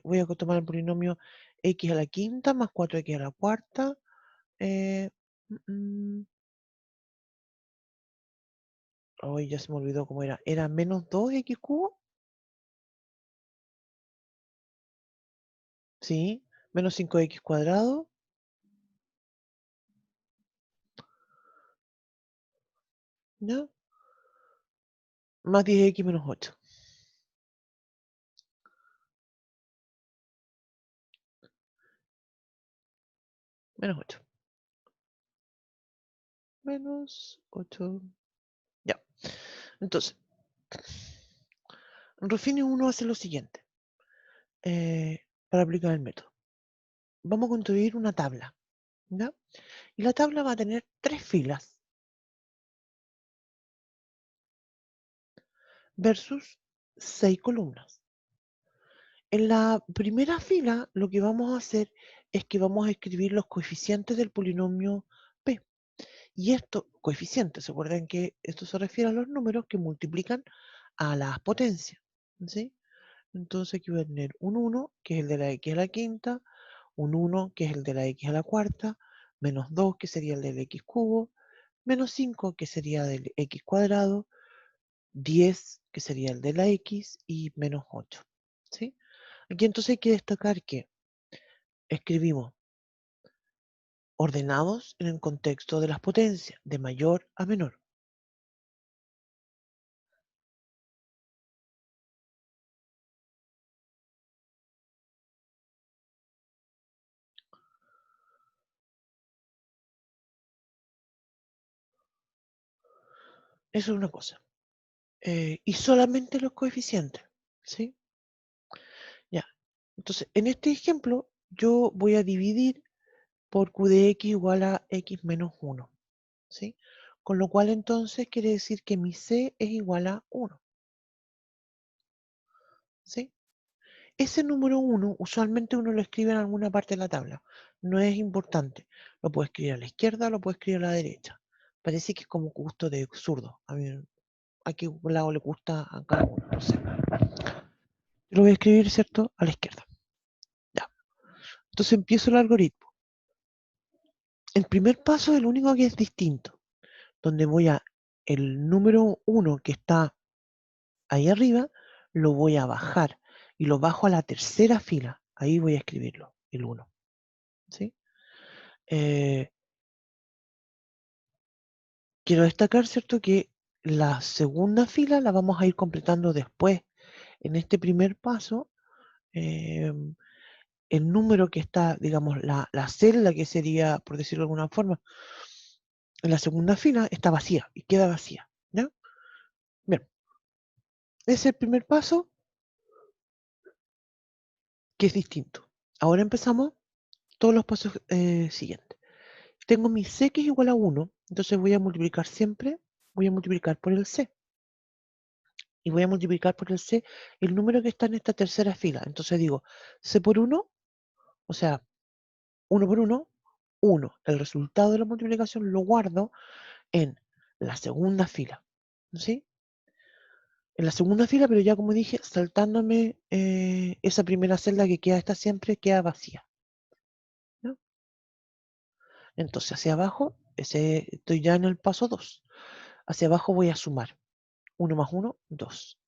voy a tomar el polinomio x a la quinta más 4x a la cuarta. Eh, Hoy ya se me olvidó cómo era. ¿Era menos 2x cubo? Sí. Menos 5x cuadrado. ¿Ya? Más 10x menos 8. Menos 8. Menos 8. Ya. Entonces, Ruffini 1 hace lo siguiente. Para aplicar el método. Vamos a construir una tabla. ¿Ya? Y la tabla va a tener 3 filas versus 6 columnas. En la primera fila lo que vamos a hacer es que vamos a escribir los coeficientes del polinomio P. Y estos coeficientes, ¿se acuerdan que esto se refiere a los números que multiplican a las potencias? ¿Sí? Entonces aquí voy a tener un 1, que es el de la x a la quinta, un 1, que es el de la x a la cuarta, menos 2, que sería el del x cubo, menos 5, que sería del x cuadrado, 10, que sería el de la x, y menos 8. ¿Sí? Aquí entonces hay que destacar que escribimos ordenados en el contexto de las potencias, de mayor a menor. Eso es una cosa. Y solamente los coeficientes. ¿Sí? Ya. Entonces, en este ejemplo, yo voy a dividir por q de x igual a x menos 1. ¿Sí? Con lo cual entonces quiere decir que mi c es igual a 1. ¿Sí? Ese número 1 usualmente uno lo escribe en alguna parte de la tabla. No es importante. Lo puedo escribir a la izquierda, lo puedo escribir a la derecha. Parece que es como gusto de zurdo. A mí, a qué lado le gusta a cada uno, no sé. Yo lo voy a escribir, ¿cierto? A la izquierda. Ya. Entonces empiezo el algoritmo. El primer paso es el único que es distinto, donde voy a el número 1 que está ahí arriba, lo voy a bajar y lo bajo a la tercera fila. Ahí voy a escribirlo, el 1. ¿Sí? Quiero destacar, ¿cierto?, que la segunda fila la vamos a ir completando después. En este primer paso, el número que está, digamos, la celda que sería, por decirlo de alguna forma, en la segunda fila está vacía y queda vacía. ¿Ya? Bien, ese es el primer paso que es distinto. Ahora empezamos todos los pasos siguientes. Tengo mi C que es igual a 1, entonces voy a multiplicar siempre, voy a multiplicar por el C. Y voy a multiplicar por el C el número que está en esta tercera fila. Entonces digo, C por 1, o sea, 1 por 1, 1. El resultado de la multiplicación lo guardo en la segunda fila. ¿Sí? En la segunda fila, pero ya como dije, saltándome esa primera celda que queda, esta siempre queda vacía. ¿No? Entonces hacia abajo, estoy ya en el paso 2. Hacia abajo voy a sumar. 1 más 1, 2.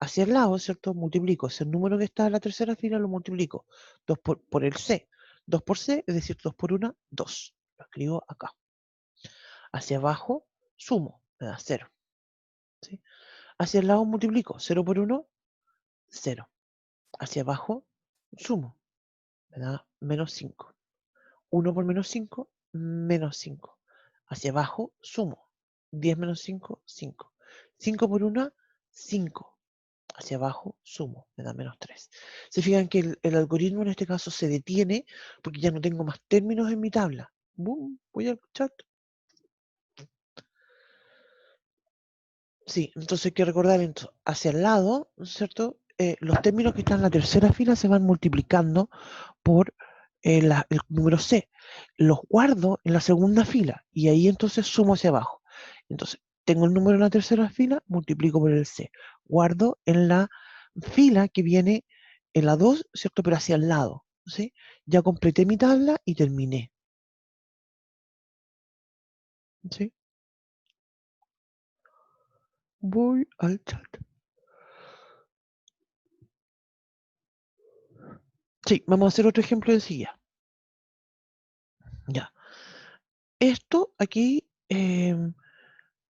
Hacia el lado, ¿cierto? Multiplico ese número que está en la tercera fila, lo multiplico 2 por el C. 2 por C, es decir, 2 por 1, 2. Lo escribo acá. Hacia abajo, sumo, me da 0. ¿Sí? Hacia el lado multiplico 0 por 1, 0. Hacia abajo, sumo, me da menos 5. 1 por menos 5, menos 5. Hacia abajo, sumo. 10 menos 5, 5. 5 por 1, 5. Hacia abajo, sumo, me da menos 3. Se fijan que el algoritmo en este caso se detiene porque ya no tengo más términos en mi tabla. ¡Bum! Voy al chat. Sí, entonces hay que recordar hacia el lado, ¿cierto? Los términos que están en la tercera fila se van multiplicando por el número C, los guardo en la segunda fila y ahí entonces sumo hacia abajo. Entonces, tengo el número en la tercera fila, multiplico por el C. Guardo en la fila que viene en la 2, ¿cierto? Pero hacia el lado, ¿sí? Ya completé mi tabla y terminé, ¿sí? Voy al chat. Sí, vamos a hacer otro ejemplo enseguida. Ya. Esto aquí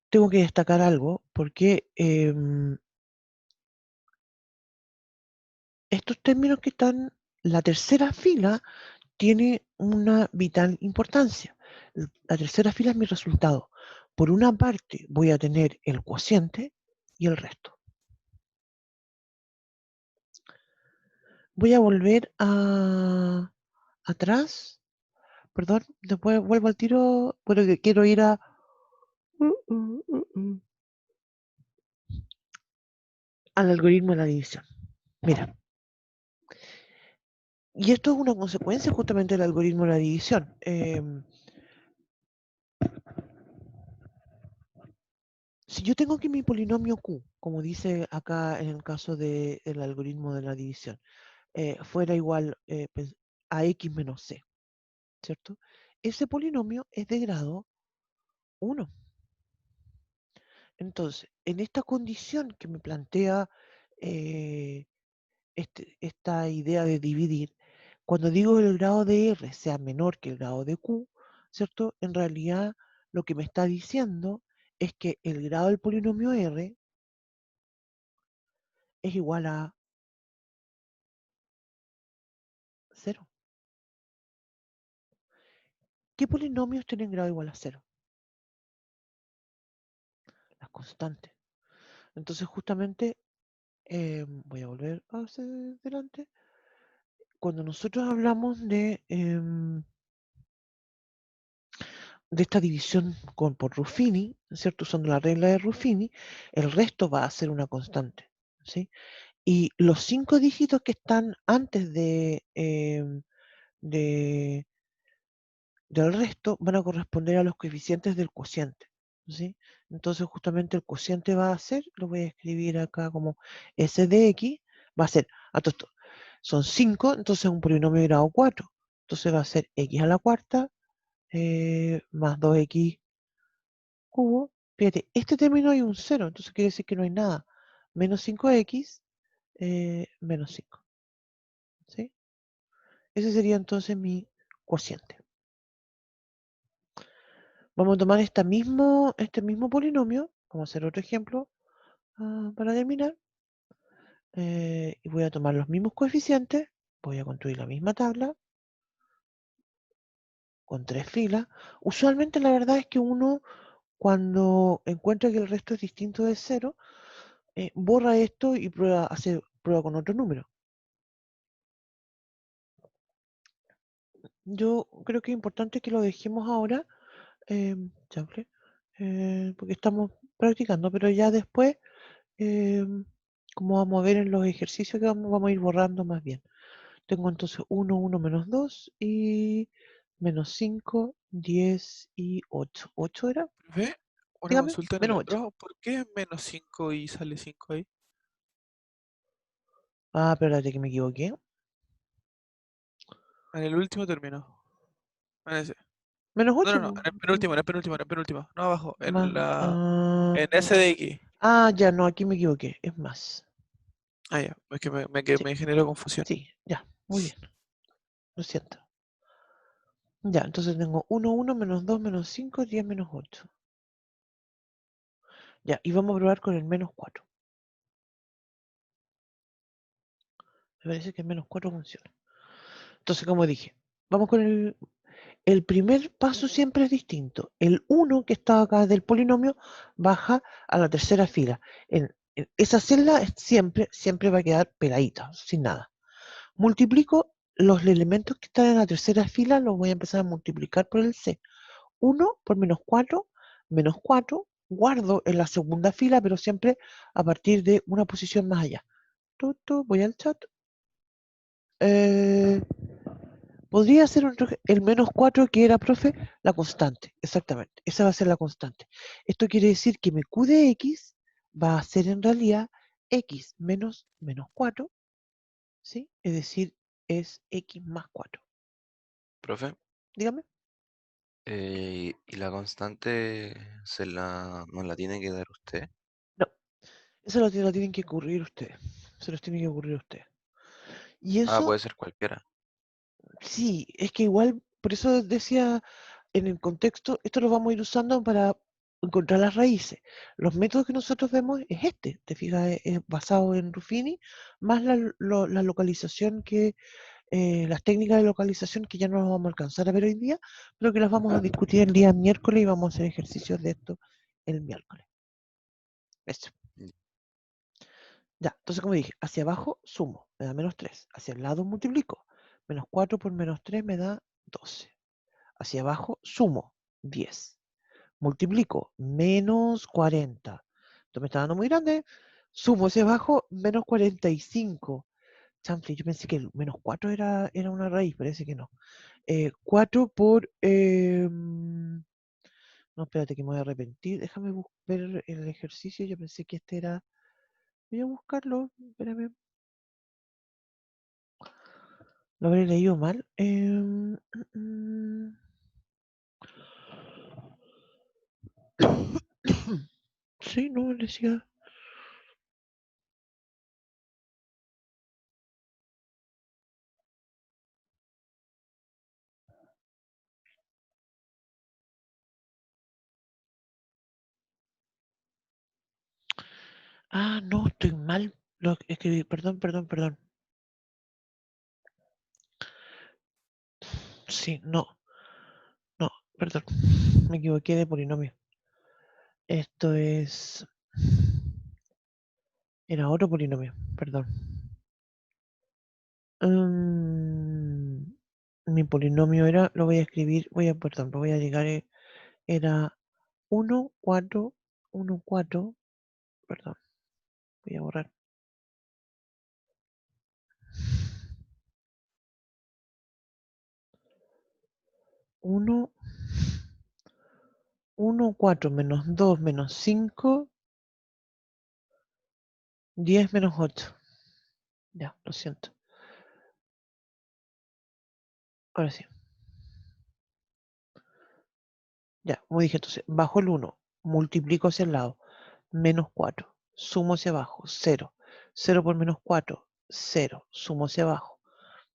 tengo que destacar algo porque estos términos que están, la tercera fila tiene una vital importancia. La tercera fila es mi resultado. Por una parte voy a tener el cociente y el resto. Voy a volver atrás. Perdón, después vuelvo al tiro, pero que quiero ir al algoritmo de la división. Mira, y esto es una consecuencia justamente del algoritmo de la división. Si yo tengo que mi polinomio Q, como dice acá en el caso del algoritmo de la división, fuera igual a x menos c, ¿cierto? Ese polinomio es de grado 1. Entonces, en esta condición que me plantea eh, esta idea de dividir, cuando digo que el grado de R sea menor que el grado de Q, ¿cierto? En realidad lo que me está diciendo es que el grado del polinomio R es igual a 0. ¿Qué polinomios tienen grado igual a 0? Las constantes. Entonces, justamente, voy a volver hacia adelante. Cuando nosotros hablamos de esta división por Ruffini, ¿cierto? Usando la regla de Ruffini, el resto va a ser una constante, ¿sí? Y los 5 dígitos que están antes de- del resto van a corresponder a los coeficientes del cociente, ¿sí? Entonces, justamente el cociente va a ser, lo voy a escribir acá como S de X, va a ser, a todo esto, son 5, entonces un polinomio de grado 4. Entonces va a ser X a la cuarta más 2X cubo. Fíjate, este término hay un 0, entonces quiere decir que no hay nada. Menos 5X menos 5, ¿sí? Ese sería entonces mi cociente. Vamos a tomar este mismo polinomio, vamos a hacer otro ejemplo para terminar, y voy a tomar los mismos coeficientes, voy a construir la misma tabla con 3 filas. Usualmente la verdad es que uno cuando encuentra que el resto es distinto de 0, borra esto y prueba con otro número. Yo creo que es importante que lo dejemos ahora, chanfle, porque estamos practicando, pero ya después, como vamos a ver en los ejercicios que vamos a ir borrando más bien. Tengo entonces 1, 1 menos 2 y menos 5, 10 y 8. ¿8 era? ¿Ve? Una Dígame, consulta en el menos 8. otro. ¿Por qué menos 5 y sale 5 ahí? Ah, espérate que me equivoqué. En el último término. En ese. Menos No, no, 8. no. En el penúltimo, en el penúltimo, en el penúltimo. No abajo. Más, En S de X. ya, no, aquí me equivoqué. Es más. Ah, ya. Es que Sí, me generó confusión. sí, ya, muy bien. Lo siento. Ya, entonces tengo 1, 1 menos 2 menos 5, 10 menos 8. Ya, y vamos a probar con el menos 4. Me parece que el menos 4 funciona. Entonces, como dije, vamos con el primer paso siempre es distinto. El 1 que está acá del polinomio baja a la tercera fila. En esa celda siempre va a quedar pegadita, sin nada. Multiplico los elementos que están en la tercera fila, los voy a empezar a multiplicar por el C. 1 por menos 4, guardo en la segunda fila, pero siempre a partir de una posición más allá. Voy al chat. Eh, Podría ser el menos 4 que era, profe, la constante, exactamente. Esa va a ser la constante. Esto quiere decir que mi Q de X va a ser en realidad X menos 4, ¿sí? Es decir, es X más 4. Profe, Dígame. y la constante nos la tiene que dar usted. No, eso lo tienen que ocurrir ustedes. Se los tiene que ocurrir a ustedes. Y Ah, eso, puede ser cualquiera. sí, es que igual, por eso decía en el contexto, esto lo vamos a ir usando para encontrar las raíces. Los métodos que nosotros vemos es este, te fijas, es basado en Ruffini, más la localización que, las técnicas de localización que ya no las vamos a alcanzar a ver hoy día, pero que las vamos a discutir el día miércoles y vamos a hacer ejercicios de esto el miércoles. Eso. Mm. Ya, entonces como dije, hacia abajo sumo, me da menos 3. Hacia el lado multiplico. Menos 4 por menos 3 me da 12. Hacia abajo sumo, 10. Multiplico, menos 40. Esto me está dando muy grande. Sumo hacia abajo, menos 45. Chanfle, yo pensé que el menos 4 era una raíz, parece que no. 4 por... no, espérate que me voy a arrepentir. Déjame ver el ejercicio. Yo pensé que este era... Voy a buscarlo, espérame. Lo habré leído mal. Sí, no, decía. Ah, no, estoy mal. Lo escribí, perdón. Sí, no, perdón. Me equivoqué de polinomio. Esto es. Era otro polinomio, perdón. Mi polinomio era, lo voy a escribir, perdón, lo voy a llegar, era 1, 4, 1, 4, perdón, voy a borrar. 1, 1, 4 menos 2 menos 5, 10 menos 8. Ya, lo siento. Ahora sí. Ya, como dije, entonces, bajo el 1, multiplico hacia el lado, menos 4, sumo hacia abajo, 0. 0 por menos 4, 0, sumo hacia abajo,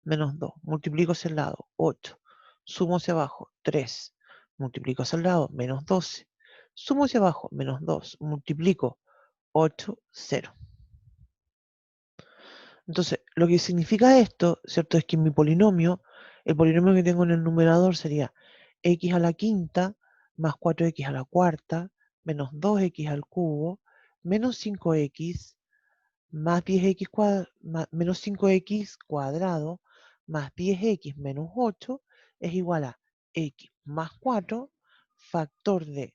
menos 2, multiplico hacia el lado, 8, sumo hacia abajo, 3, multiplico hacia el lado, menos 12, sumo hacia abajo, menos 2, multiplico, 8, 0. Entonces, lo que significa esto, ¿cierto? Es que mi polinomio, el polinomio que tengo en el numerador sería x a la quinta más 4x a la cuarta menos 2x al cubo menos 5x más 10x menos 5x cuadrado más 10x menos 8 es igual a x más 4 factor de,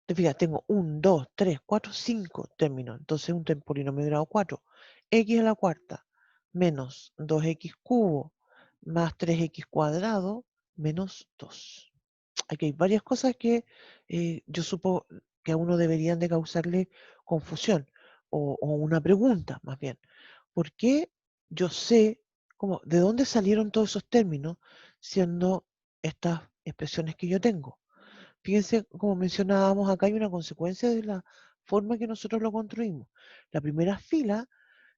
te fijas, tengo 1, 2, 3, 4, 5 términos. Entonces un polinomio de grado 4. X a la cuarta menos 2x cubo más 3x cuadrado menos 2. Aquí hay varias cosas que yo supongo que a uno deberían de causarle confusión o una pregunta más bien. ¿Por qué yo sé de dónde salieron todos esos términos siendo estas expresiones que yo tengo? Fíjense, como mencionábamos, acá hay una consecuencia de la forma que nosotros lo construimos. La primera fila,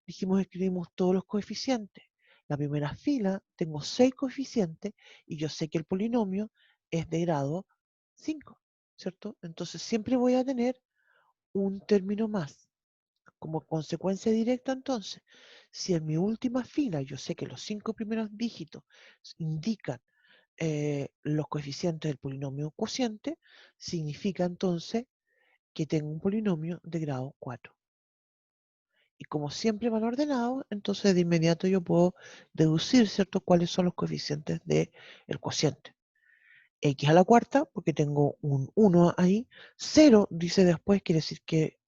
dijimos, escribimos todos los coeficientes. La primera fila, tengo 6 coeficientes y yo sé que el polinomio es de grado 5, ¿cierto? Entonces siempre voy a tener un término más. Como consecuencia directa, entonces, si en mi última fila yo sé que los 5 primeros dígitos indican los coeficientes del polinomio cociente, significa entonces que tengo un polinomio de grado 4. Y como siempre van ordenados, entonces de inmediato yo puedo deducir, ¿cierto?, cuáles son los coeficientes del cociente. X a la cuarta, porque tengo un 1 ahí. 0 dice después, quiere decir que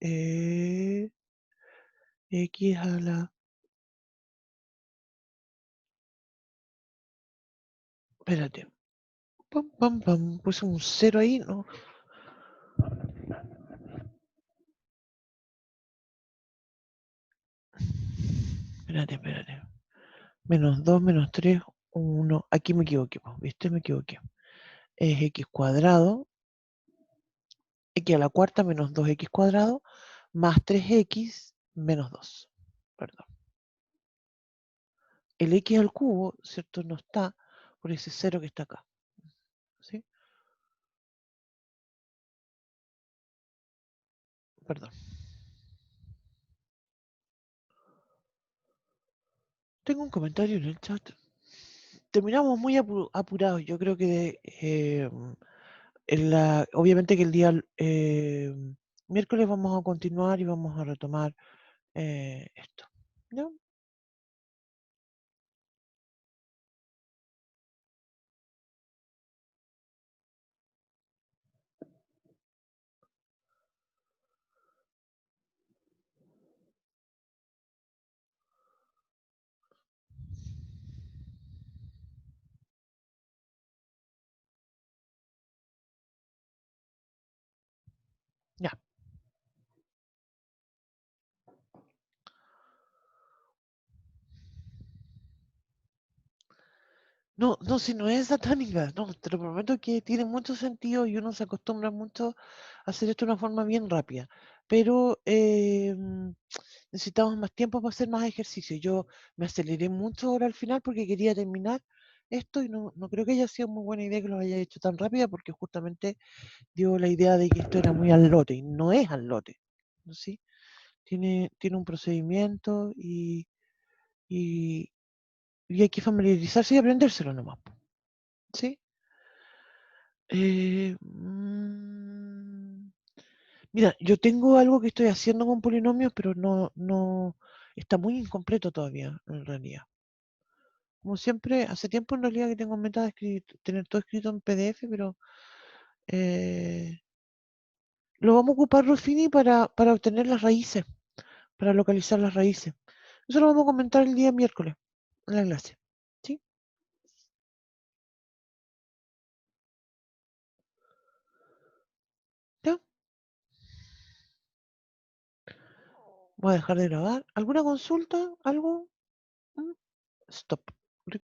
X a la... Espérate. Pam, pam, pam. Puse un 0 ahí, ¿no? Espérate. Menos 2, menos 3, 1. Aquí me equivoqué, ¿viste? Me equivoqué. Es x cuadrado, x a la cuarta menos 2x cuadrado, más 3x menos 2. Perdón. El x al cubo, ¿cierto? No está por ese 0 que está acá. ¿Sí? Perdón. Tengo un comentario en el chat. Terminamos muy apurados. Yo creo que obviamente que el día miércoles vamos a continuar y vamos a retomar esto. ¿No? Ya. No, no, si no es satánica, no, te lo prometo que tiene mucho sentido y uno se acostumbra mucho a hacer esto de una forma bien rápida, pero necesitamos más tiempo para hacer más ejercicio. Yo me aceleré mucho ahora al final porque quería terminar esto y no creo que haya sido muy buena idea que lo haya hecho tan rápida porque justamente dio la idea de que esto era muy al lote y no es al lote, ¿no? ¿Sí? Tiene un procedimiento y, y hay que familiarizarse y aprendérselo nomás, ¿sí? Mira, yo tengo algo que estoy haciendo con polinomios, pero no está muy incompleto todavía, en realidad. Como siempre, hace tiempo en realidad que tengo meta de tener todo escrito en PDF, pero eh, lo vamos a ocupar, Rufini, para obtener las raíces, para localizar las raíces. Eso lo vamos a comentar el día miércoles en la clase. ¿Sí? ¿Ya? Voy a dejar de grabar. ¿Alguna consulta? ¿Algo? ¿Mm? Stop.